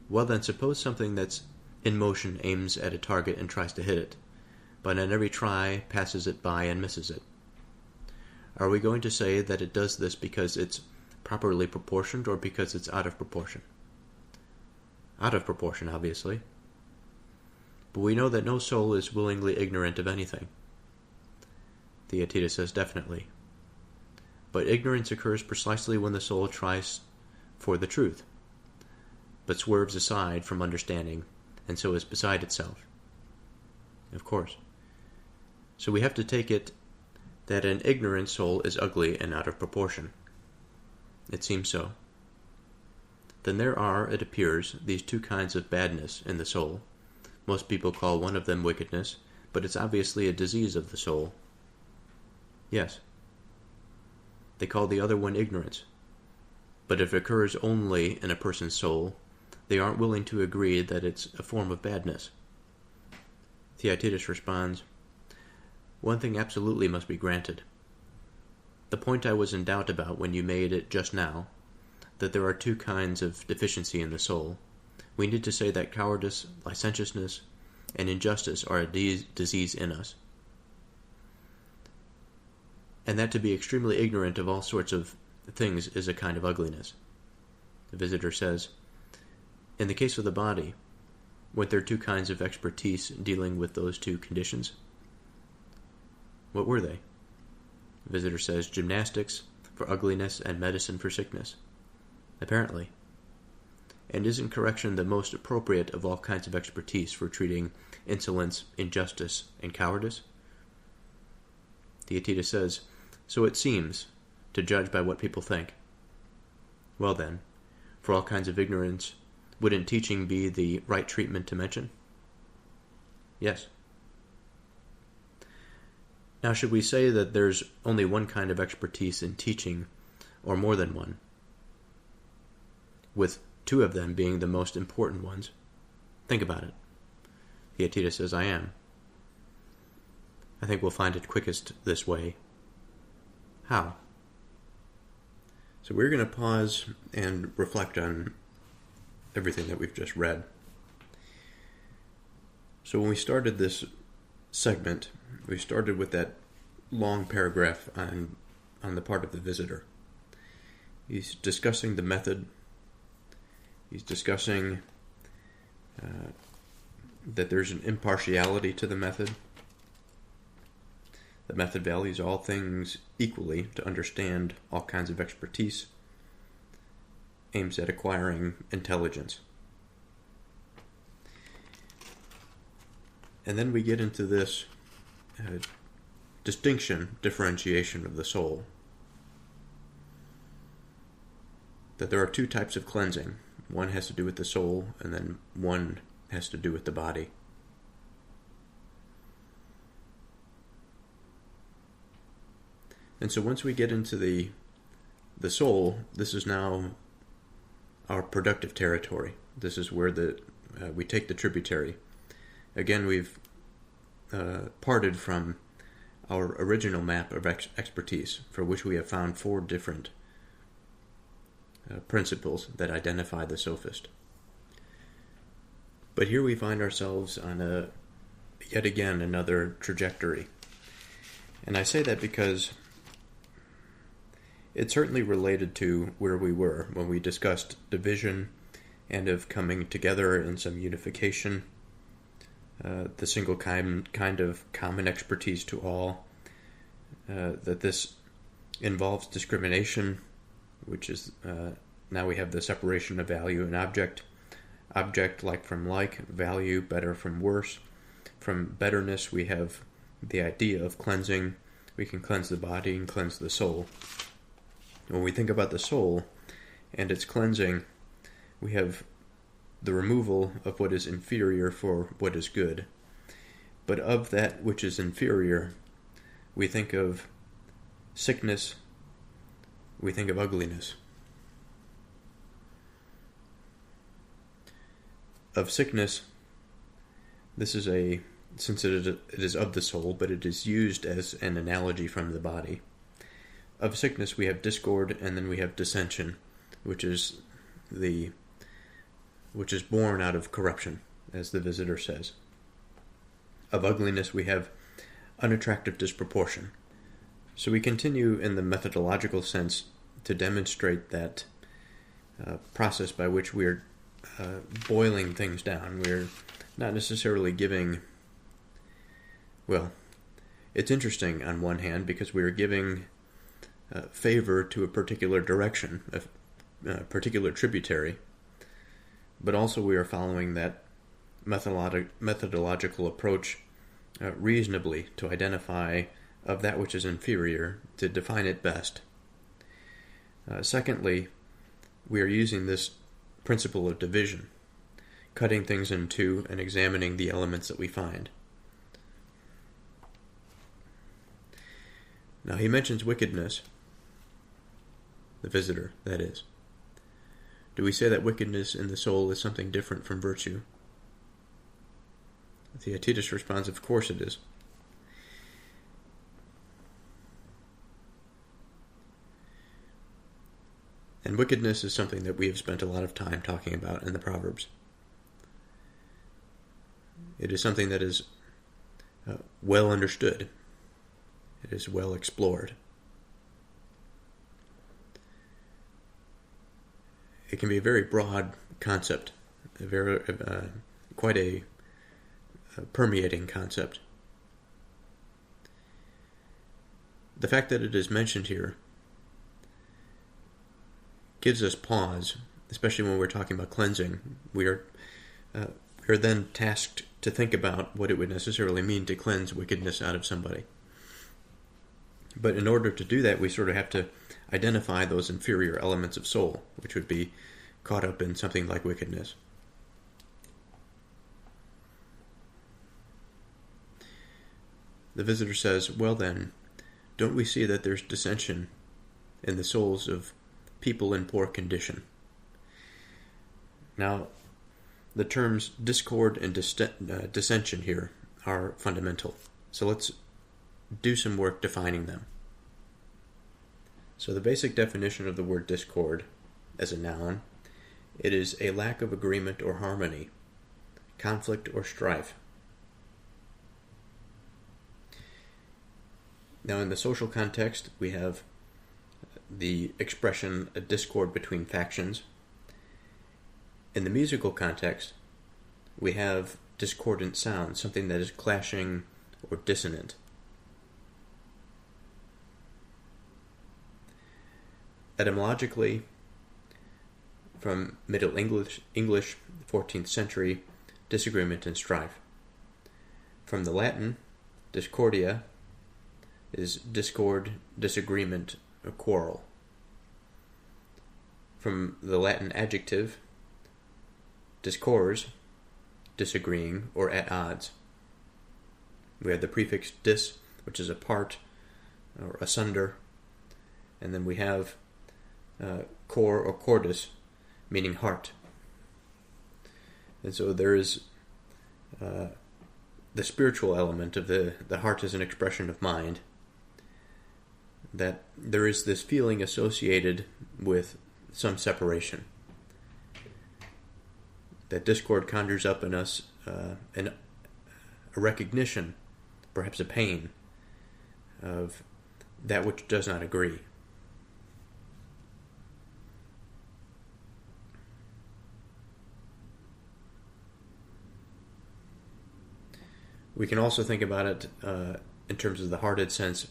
Well then, suppose something that's in motion aims at a target and tries to hit it, but on every try passes it by and misses it. Are we going to say that it does this because it's properly proportioned or because it's out of proportion? Out of proportion, obviously. But we know that no soul is willingly ignorant of anything. Theaetetus says definitely. But ignorance occurs precisely when the soul tries for the truth, but swerves aside from understanding, and so is beside itself. Of course. So we have to take it that an ignorant soul is ugly and out of proportion. It seems so. Then there are, it appears, these two kinds of badness in the soul. Most people call one of them wickedness, but it's obviously a disease of the soul. Yes. They call the other one ignorance, but if it occurs only in a person's soul, they aren't willing to agree that it's a form of badness. Theaetetus responds, "One thing absolutely must be granted. The point I was in doubt about when you made it just now, that there are two kinds of deficiency in the soul. We need to say that cowardice, licentiousness, and injustice are a disease in us, and that to be extremely ignorant of all sorts of things is a kind of ugliness." The visitor says, "In the case of the body, weren't there two kinds of expertise dealing with those two conditions?" "What were they?" The visitor says, "Gymnastics for ugliness and medicine for sickness." "Apparently. And isn't correction the most appropriate of all kinds of expertise for treating insolence, injustice, and cowardice?" Theaetetus says, "So it seems, to judge by what people think." "Well then, for all kinds of ignorance, wouldn't teaching be the right treatment to mention?" "Yes." Now, should we say that there's only one kind of expertise in teaching, or more than one, with two of them being the most important ones? Think about it. Theaetetus says, "I am. I think we'll find it quickest this way." "How?" So we're going to pause and reflect on everything that we've just read. So when we started this segment, we started with that long paragraph on the part of the visitor. He's discussing the method. He's discussing that there's an impartiality to the method. The method values all things equally to understand all kinds of expertise, aims at acquiring intelligence. And then we get into this differentiation of the soul. That there are two types of cleansing. One has to do with the soul, and then one has to do with the body. And so once we get into the soul, this is now our productive territory. This is where we take the tributary. Again, we've parted from our original map of expertise, for which we have found four different principles that identify the Sophist. But here we find ourselves on yet again another trajectory. And I say that because it's certainly related to where we were when we discussed division and of coming together in some unification, the single kind of common expertise to all, that this involves discrimination, which is now we have the separation of value and object like from like, value better from worse. From betterness we have the idea of cleansing. We can cleanse the body and cleanse the soul. When we think about the soul and its cleansing, we have the removal of what is inferior for what is good. But of that which is inferior, we think of sickness, we think of ugliness. Of sickness, this is since it is of the soul, but it is used as an analogy from the body. Of sickness we have discord, and then we have dissension, which is born out of corruption, as the visitor says. Of ugliness we have unattractive disproportion. So we continue in the methodological sense to demonstrate that process by which we're boiling things down. We're not necessarily giving, well, it's interesting on one hand because we're giving favor to a particular direction, a particular tributary, but also we are following that methodological approach reasonably to identify of that which is inferior, to define it best. Secondly, we are using this principle of division, cutting things in two and examining the elements that we find. Now he mentions wickedness, the visitor, that is. Do we say that wickedness in the soul is something different from virtue? Theaetetus responds, of course it is. And wickedness is something that we have spent a lot of time talking about in the Proverbs. It is something that is well understood. It is well explored. It can be a very broad concept, quite a permeating concept. The fact that it is mentioned here gives us pause, especially when we're talking about cleansing. We are then tasked to think about what it would necessarily mean to cleanse wickedness out of somebody. But in order to do that, we sort of have to identify those inferior elements of soul, which would be caught up in something like wickedness. The visitor says, well then, don't we see that there's dissension in the souls of people in poor condition? Now, the terms discord and dissension here are fundamental. So let's do some work defining them. So the basic definition of the word discord as a noun, it is a lack of agreement or harmony, conflict or strife. Now in the social context, we have the expression a discord between factions. In the musical context, we have discordant sound, something that is clashing or dissonant. Etymologically, from Middle English, 14th century, disagreement and strife. From the Latin, discordia is discord, disagreement, a quarrel. From the Latin adjective, discors, disagreeing, or at odds. We have the prefix dis, which is apart or asunder, and then we have cor or cordis, meaning heart. And so there is the spiritual element of the heart as an expression of mind, that there is this feeling associated with some separation. That discord conjures up in us a recognition, perhaps a pain, of that which does not agree. We can also think about it in terms of the hearted sense,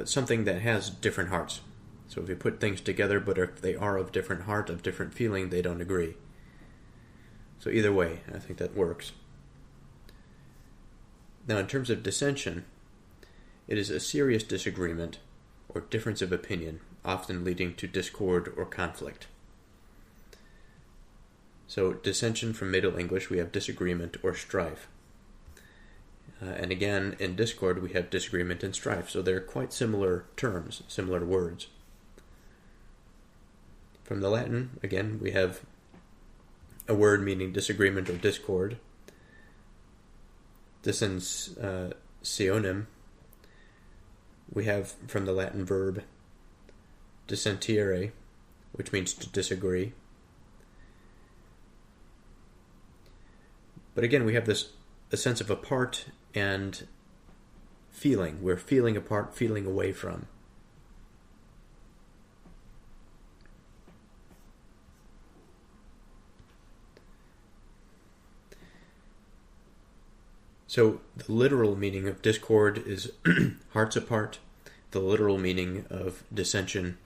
something that has different hearts. So if you put things together, but if they are of different heart, of different feeling, they don't agree. So either way, I think that works. Now in terms of dissension, it is a serious disagreement or difference of opinion, often leading to discord or conflict. So dissension from Middle English, we have disagreement or strife. And again, in discord, we have disagreement and strife. So they're quite similar terms, similar words. From the Latin, again, we have a word meaning disagreement or discord. Dissensionem, we have from the Latin verb dissentire, which means to disagree. But again, we have a sense of apart and feeling. We're feeling apart, feeling away from. So the literal meaning of discord is hearts apart. The literal meaning of dissension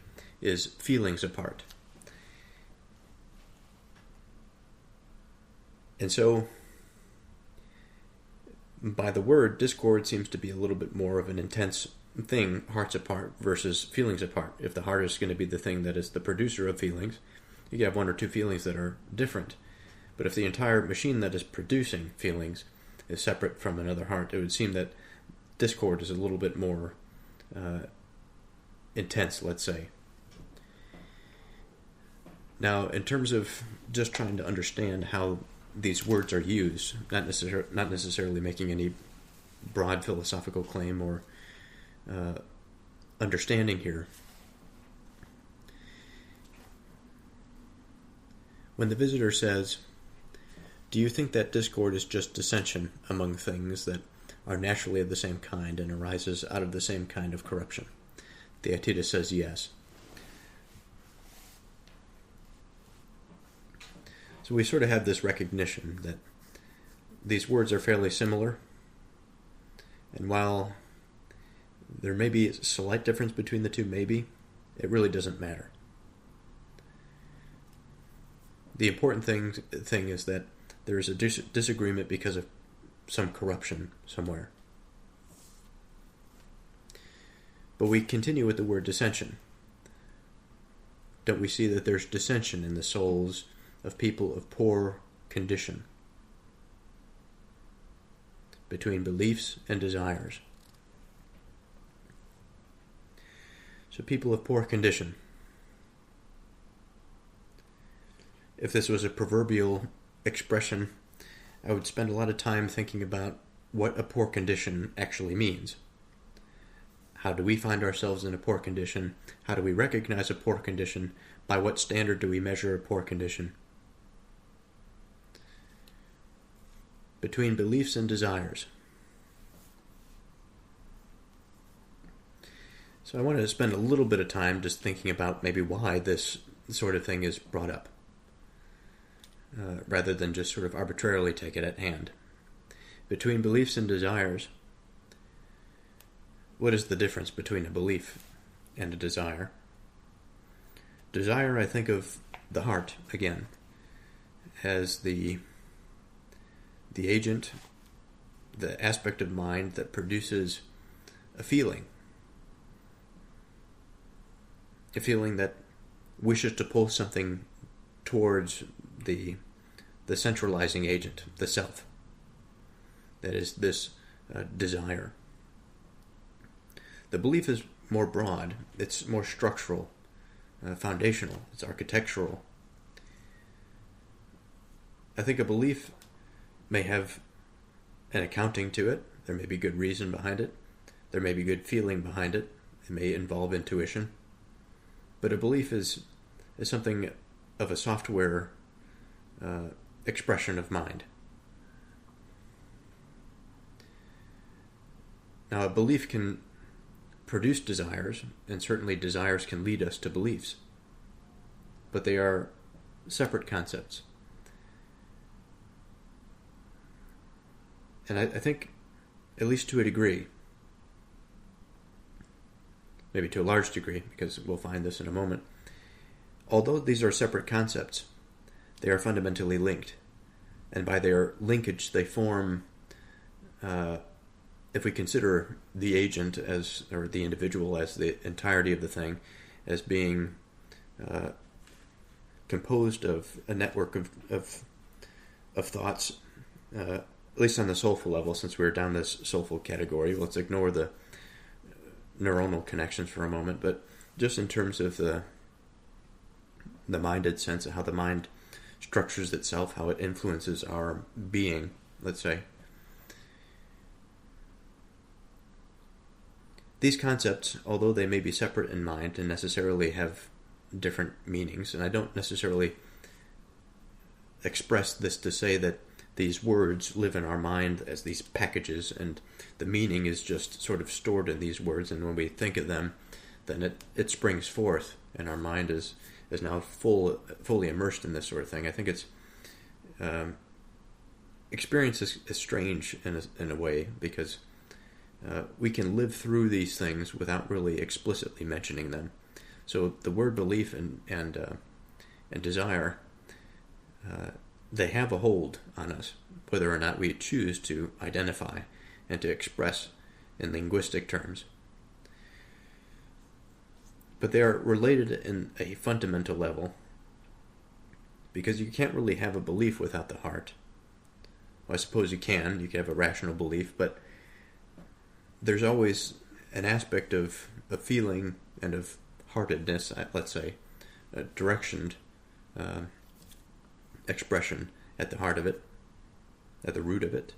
is feelings apart. And so by the word, discord seems to be a little bit more of an intense thing, hearts apart versus feelings apart. If the heart is going to be the thing that is the producer of feelings, you can have one or two feelings that are different. But if the entire machine that is producing feelings is separate from another heart, it would seem that discord is a little bit more intense, let's say. Now, in terms of just trying to understand how these words are used, not necessarily making any broad philosophical claim or understanding here. When the visitor says, "Do you think that discord is just dissension among things that are naturally of the same kind and arises out of the same kind of corruption?" Theaetetus says yes. So we sort of have this recognition that these words are fairly similar, and while there may be a slight difference between the two, maybe, it really doesn't matter. The important thing is that there is a disagreement because of some corruption somewhere. But we continue with the word dissension. Don't we see that there's dissension in the souls of people of poor condition between beliefs and desires? So people of poor condition. If this was a proverbial expression, I would spend a lot of time thinking about what a poor condition actually means. How do we find ourselves in a poor condition? How do we recognize a poor condition? By what standard do we measure a poor condition? Between beliefs and desires. So I wanted to spend a little bit of time just thinking about maybe why this sort of thing is brought up, rather than just sort of arbitrarily take it at hand. Between beliefs and desires, what is the difference between a belief and a desire? Desire, I think of the heart, again, as the agent, the aspect of mind that produces a feeling that wishes to pull something towards the centralizing agent, the self. That is this desire. The belief is more broad, it's more structural, foundational, it's architectural. I think a belief may have an accounting to it. There may be good reason behind it. There may be good feeling behind it. It may involve intuition. But a belief is something of a software expression of mind. Now, a belief can produce desires, and certainly desires can lead us to beliefs. But they are separate concepts. And I think, at least to a degree, maybe to a large degree, because we'll find this in a moment, although these are separate concepts, they are fundamentally linked. And by their linkage, they form, if we consider the agent as, or the individual as the entirety of the thing, as being composed of a network of thoughts, at least on the soulful level, since we're down this soulful category, let's ignore the neuronal connections for a moment, but just in terms of the minded sense of how the mind structures itself, how it influences our being, let's say. These concepts, although they may be separate in mind and necessarily have different meanings, and I don't necessarily express this to say that these words live in our mind as these packages and the meaning is just sort of stored in these words, and when we think of them, then it springs forth and our mind is now fully immersed in this sort of thing. I think it's experience is strange in a way, because we can live through these things without really explicitly mentioning them. So the word belief and desire, they have a hold on us, whether or not we choose to identify and to express in linguistic terms. But they are related in a fundamental level, because you can't really have a belief without the heart. Well, I suppose you can have a rational belief, but there's always an aspect of feeling and of heartedness, let's say, directioned expression at the heart of it, at the root of it.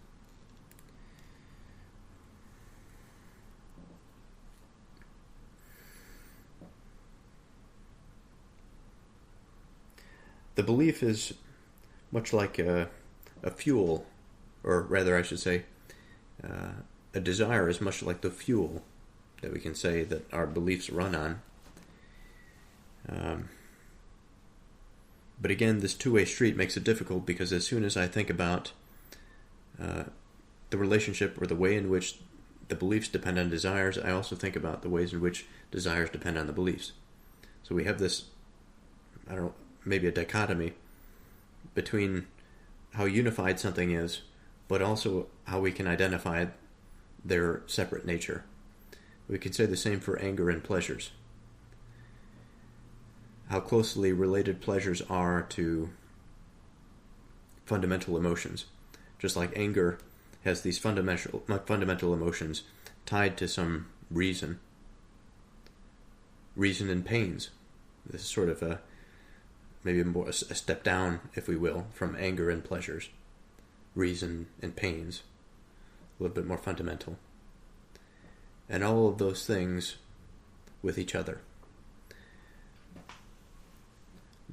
The belief is much like a fuel, or rather I should say, a desire is much like the fuel that we can say that our beliefs run on. But again, this two-way street makes it difficult, because as soon as I think about the relationship or the way in which the beliefs depend on desires, I also think about the ways in which desires depend on the beliefs. So we have this, maybe a dichotomy between how unified something is, but also how we can identify their separate nature. We can say the same for anger and pleasures. How closely related pleasures are to fundamental emotions. Just like anger has these fundamental emotions tied to some reason and pains. This is sort of maybe more a step down, if we will, from anger and pleasures. Reason and pains. A little bit more fundamental. And all of those things with each other.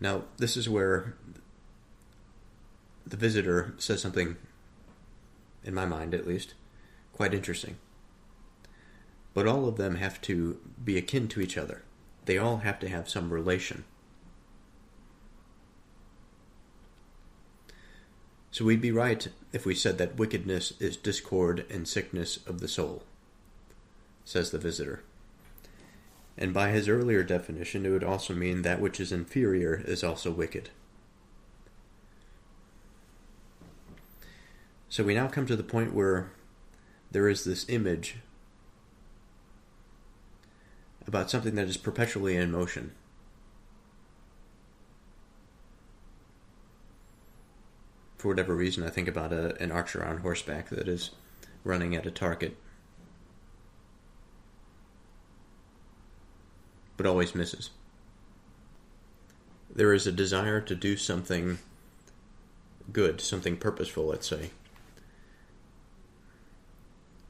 Now, this is where the visitor says something, in my mind at least, quite interesting. But all of them have to be akin to each other. They all have to have some relation. So we'd be right if we said that wickedness is discord and sickness of the soul, says the visitor. And by his earlier definition, it would also mean that which is inferior is also wicked. So we now come to the point where there is this image about something that is perpetually in motion. For whatever reason, I think about an archer on horseback that is running at a target, but always misses. There is a desire to do something good, something purposeful, let's say.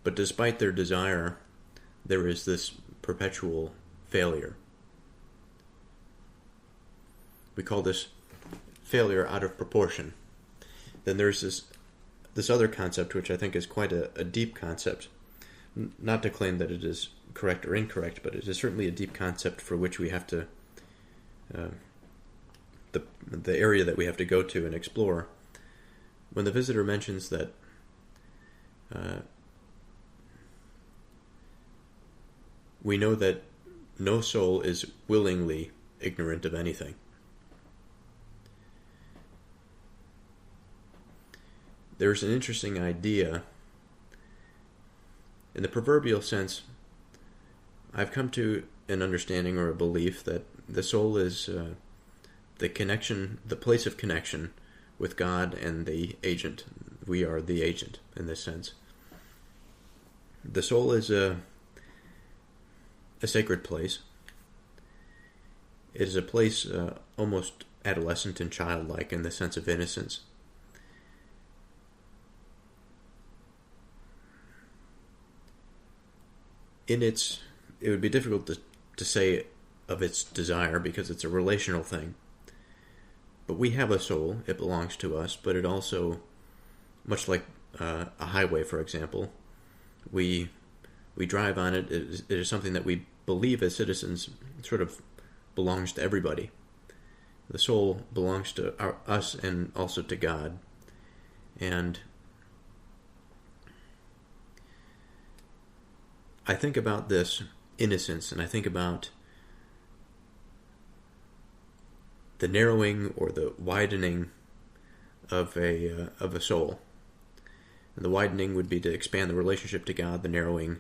But despite their desire, there is this perpetual failure. We call this failure out of proportion. Then there's this other concept, which I think is quite a deep concept. Not to claim that it is correct or incorrect, but it is certainly a deep concept for which we have to, the area that we have to go to and explore. When the visitor mentions that we know that no soul is willingly ignorant of anything. There's an interesting idea. In the proverbial sense, I've come to an understanding or a belief that the soul is the connection, the place of connection with God and the agent. We are the agent in this sense. The soul is a sacred place. It is a place almost adolescent and childlike in the sense of innocence. It would be difficult to say of its desire because it's a relational thing. But we have a soul, it belongs to us, but it also, much like a highway, for example, we drive on it. It is something that we believe as citizens sort of belongs to everybody. The soul belongs to us and also to God. And I think about this innocence, and I think about the narrowing or the widening of a soul. And the widening would be to expand the relationship to God. The narrowing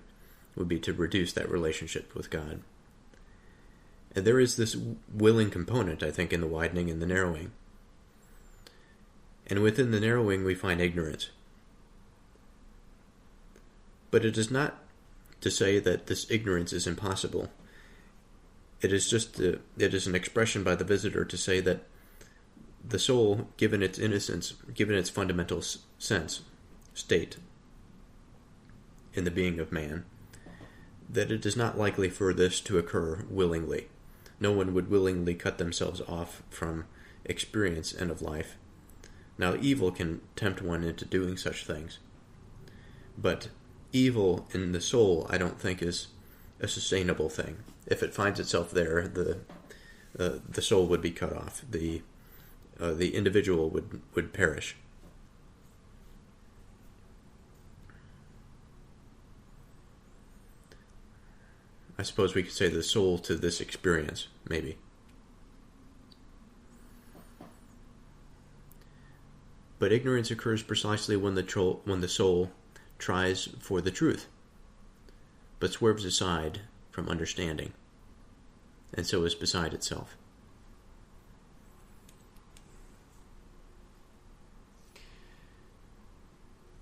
would be to reduce that relationship with God. And there is this willing component, I think, in the widening and the narrowing. And within the narrowing, we find ignorance. But it is not to say that this ignorance is impossible. It is just it is an expression by the visitor to say that the soul, given its innocence, given its fundamental state in the being of man, that it is not likely for this to occur willingly. No one would willingly cut themselves off from experience and of life. Now, evil can tempt one into doing such things, but evil in the soul, I don't think, is a sustainable thing. If it finds itself there, the soul would be cut off. The individual would perish. I suppose we could say the soul to this experience, maybe. But ignorance occurs precisely when the soul tries for the truth, but swerves aside from understanding, and so is beside itself.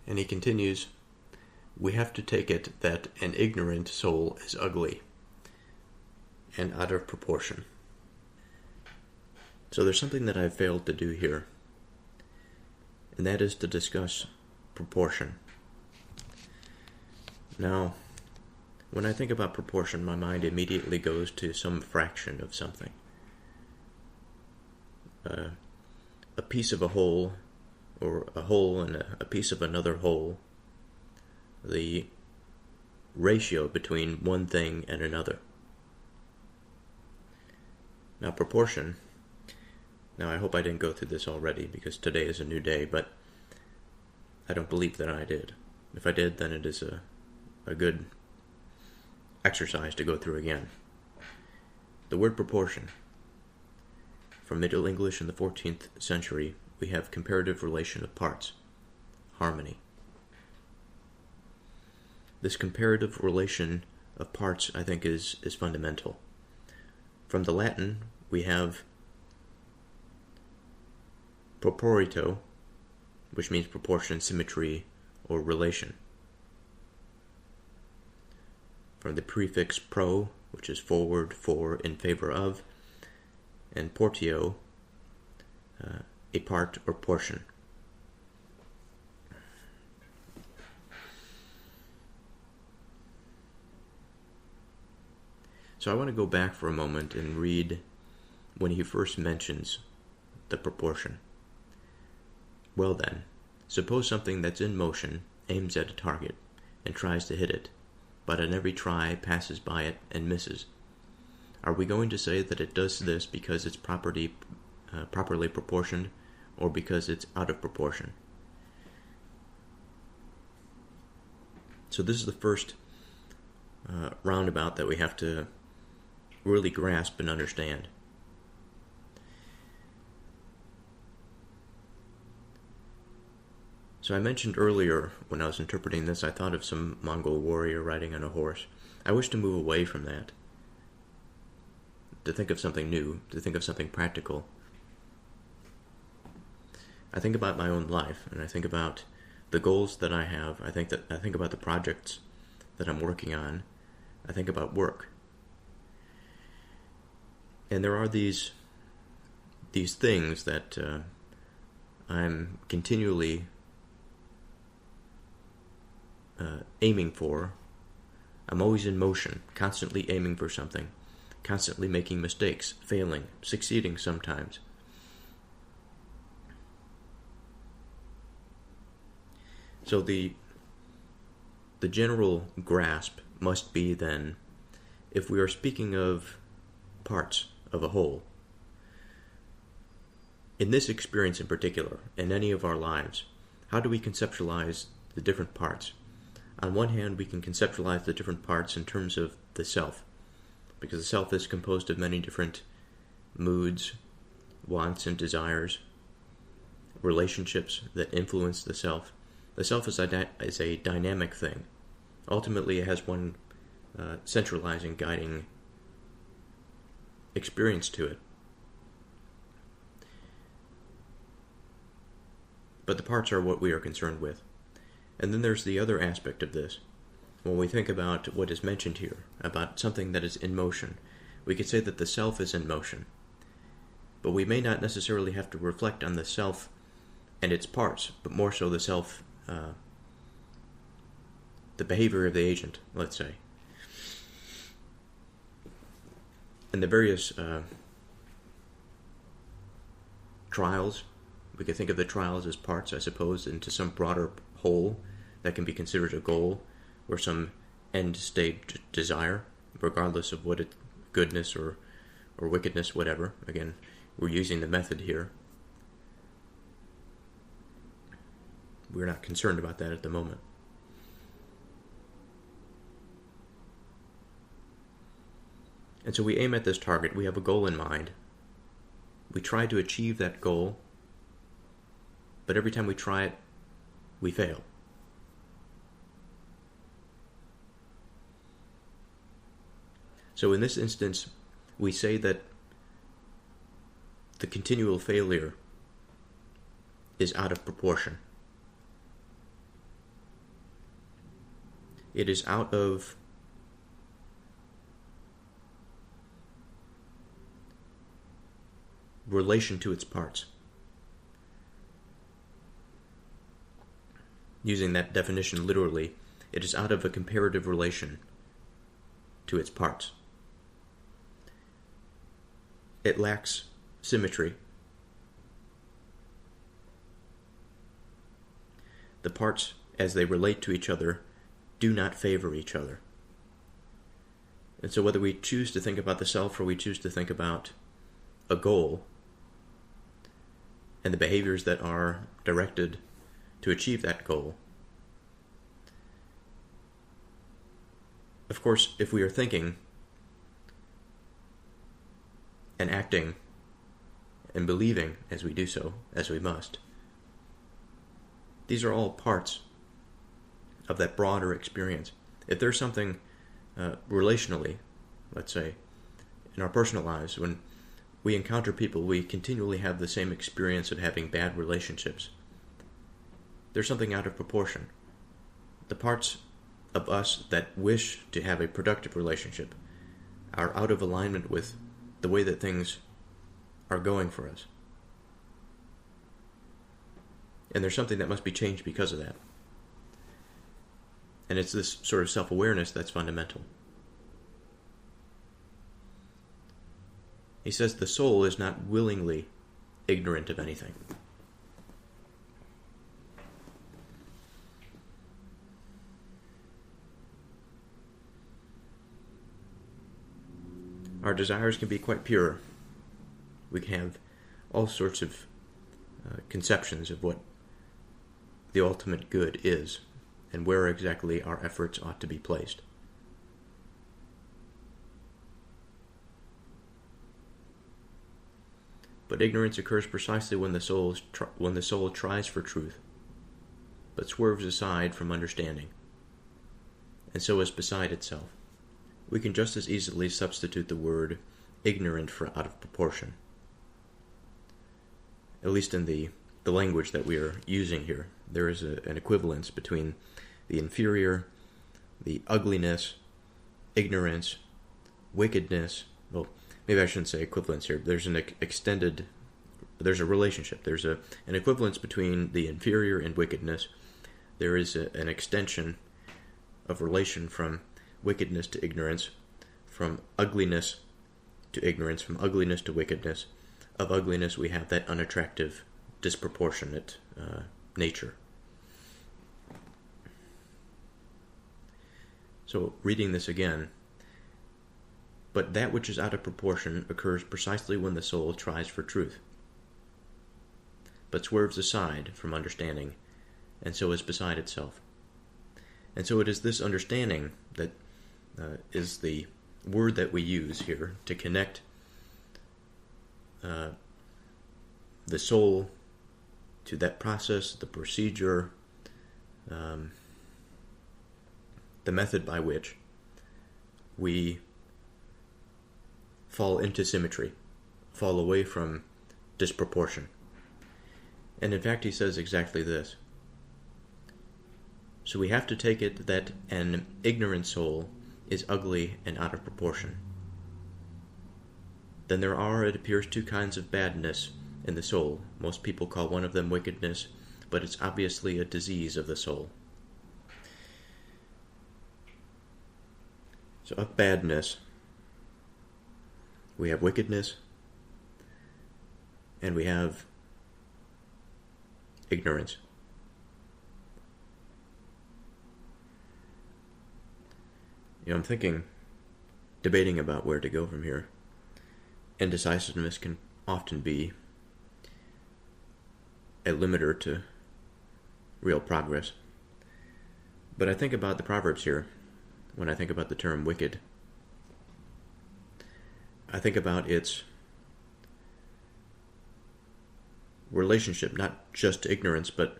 And he continues, we have to take it that an ignorant soul is ugly and out of proportion. So there's something that I've failed to do here, and that is to discuss proportion. Now, when I think about proportion, my mind immediately goes to some fraction of something. A piece of a whole, or a whole and a piece of another whole. The ratio between one thing and another. Now, proportion. Now, I hope I didn't go through this already, because today is a new day, but I don't believe that I did. If I did, then it is a good exercise to go through again. The word proportion. From Middle English in the 14th century, we have comparative relation of parts, harmony. This comparative relation of parts, I think, is fundamental. From the Latin, we have proporito, which means proportion, symmetry, or relation. From the prefix pro, which is forward, for, in favor of, and portio, a part or portion. So I want to go back for a moment and read when he first mentions the proportion. Well then, suppose something that's in motion aims at a target and tries to hit it, but on every try passes by it and misses. Are we going to say that it does this because it's properly proportioned, or because it's out of proportion? So this is the first roundabout that we have to really grasp and understand. So I mentioned earlier, when I was interpreting this, I thought of some Mongol warrior riding on a horse. I wish to move away from that, to think of something new, to think of something practical. I think about my own life, and I think about the goals that I have. I think about the projects that I'm working on. I think about work. And there are these things that I'm continually aiming for. I'm always in motion, constantly aiming for something, constantly making mistakes, failing, succeeding sometimes. So the general grasp must be then, if we are speaking of parts of a whole, in this experience in particular, in any of our lives, how do we conceptualize the different parts? On one hand, we can conceptualize the different parts in terms of the self, because the self is composed of many different moods, wants, and desires, relationships that influence the self. The self is a dynamic thing. Ultimately, it has one centralizing, guiding experience to it. But the parts are what we are concerned with. And then there's the other aspect of this. When we think about what is mentioned here, about something that is in motion, we could say that the self is in motion. but we may not necessarily have to reflect on the self and its parts, but more so the self, the behavior of the agent, let's say. And the various trials, we could think of the trials as parts, I suppose, into some broader whole that can be considered a goal or some end state desire, regardless of what it, goodness or wickedness, whatever. Again, we're using the method here. We're not concerned about that at the moment. And so we aim at this target. We have a goal in mind. We try to achieve that goal, but every time we try it, we fail. So in this instance, we say that the continual failure is out of proportion. It is out of relation to its parts. Using that definition literally, it is out of a comparative relation to its parts. It lacks symmetry. The parts, as they relate to each other, do not favor each other. And so whether we choose to think about the self or we choose to think about a goal and the behaviors that are directed to achieve that goal, of course, if we are thinking and acting and believing as we do so, as we must, these are all parts of that broader experience. If there's something relationally, let's say, in our personal lives, when we encounter people, we continually have the same experience of having bad relationships. There's something out of proportion. The parts of us that wish to have a productive relationship are out of alignment with the way that things are going for us. And there's something that must be changed because of that. And it's this sort of self-awareness that's fundamental. He says the soul is not willingly ignorant of anything. Our desires can be quite pure. We can have all sorts of conceptions of what the ultimate good is and where exactly our efforts ought to be placed. But ignorance occurs precisely when the soul tries for truth, but swerves aside from understanding, and so is beside itself. We can just as easily substitute the word ignorant for out of proportion, at least in the language that we are using here. There is an equivalence between the inferior, the ugliness, ignorance, wickedness. Well, maybe I shouldn't say equivalence here. There's there's a relationship. There's an equivalence between the inferior and wickedness. There is an extension of relation from wickedness to ignorance, from ugliness to ignorance, from ugliness to wickedness. Of ugliness we have that unattractive, disproportionate nature. So, reading this again, but that which is out of proportion occurs precisely when the soul tries for truth, but swerves aside from understanding, and so is beside itself. And so it is this understanding that is the word that we use here to connect the soul to that process, the procedure, the method by which we fall into symmetry, fall away from disproportion. And in fact, he says exactly this. So we have to take it that an ignorant soul is ugly and out of proportion. then there are, it appears, two kinds of badness in the soul. Most people call one of them wickedness, but it's obviously a disease of the soul. So of badness, we have wickedness, and we have ignorance. I'm debating about where to go from here. Indecisiveness can often be a limiter to real progress. But I think about the Proverbs here when I think about the term wicked. I think about its relationship, not just to ignorance, but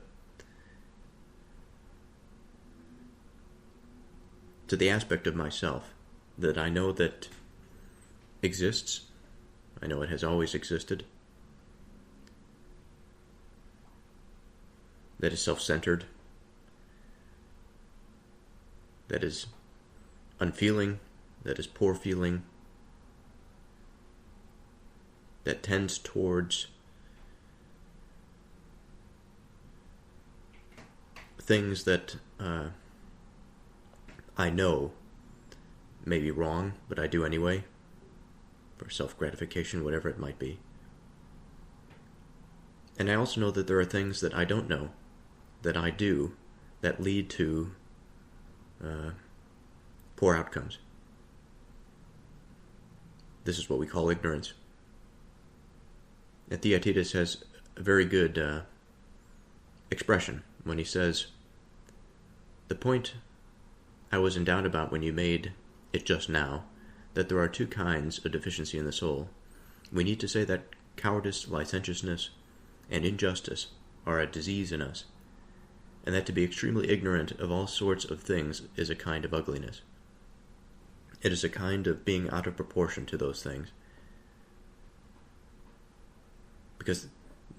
to the aspect of myself that I know that exists. I know it has always existed. That is self-centered. That is unfeeling. That is poor feeling. That tends towards things that I know may be wrong, but I do anyway, for self-gratification, whatever it might be. And I also know that there are things that I don't know, that I do, that lead to poor outcomes. This is what we call ignorance. And Theaetetus has a very good expression when he says, "The point I was in doubt about when you made it just now, that there are two kinds of deficiency in the soul. We need to say that cowardice, licentiousness, and injustice are a disease in us, and that to be extremely ignorant of all sorts of things is a kind of ugliness. It is a kind of being out of proportion to those things. Because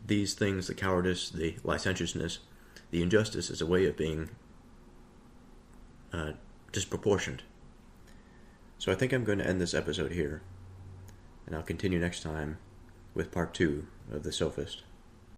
these things, the cowardice, the licentiousness, the injustice, is a way of being disproportioned." So I think I'm going to end this episode here, and I'll continue next time with part 2 of the Sophist.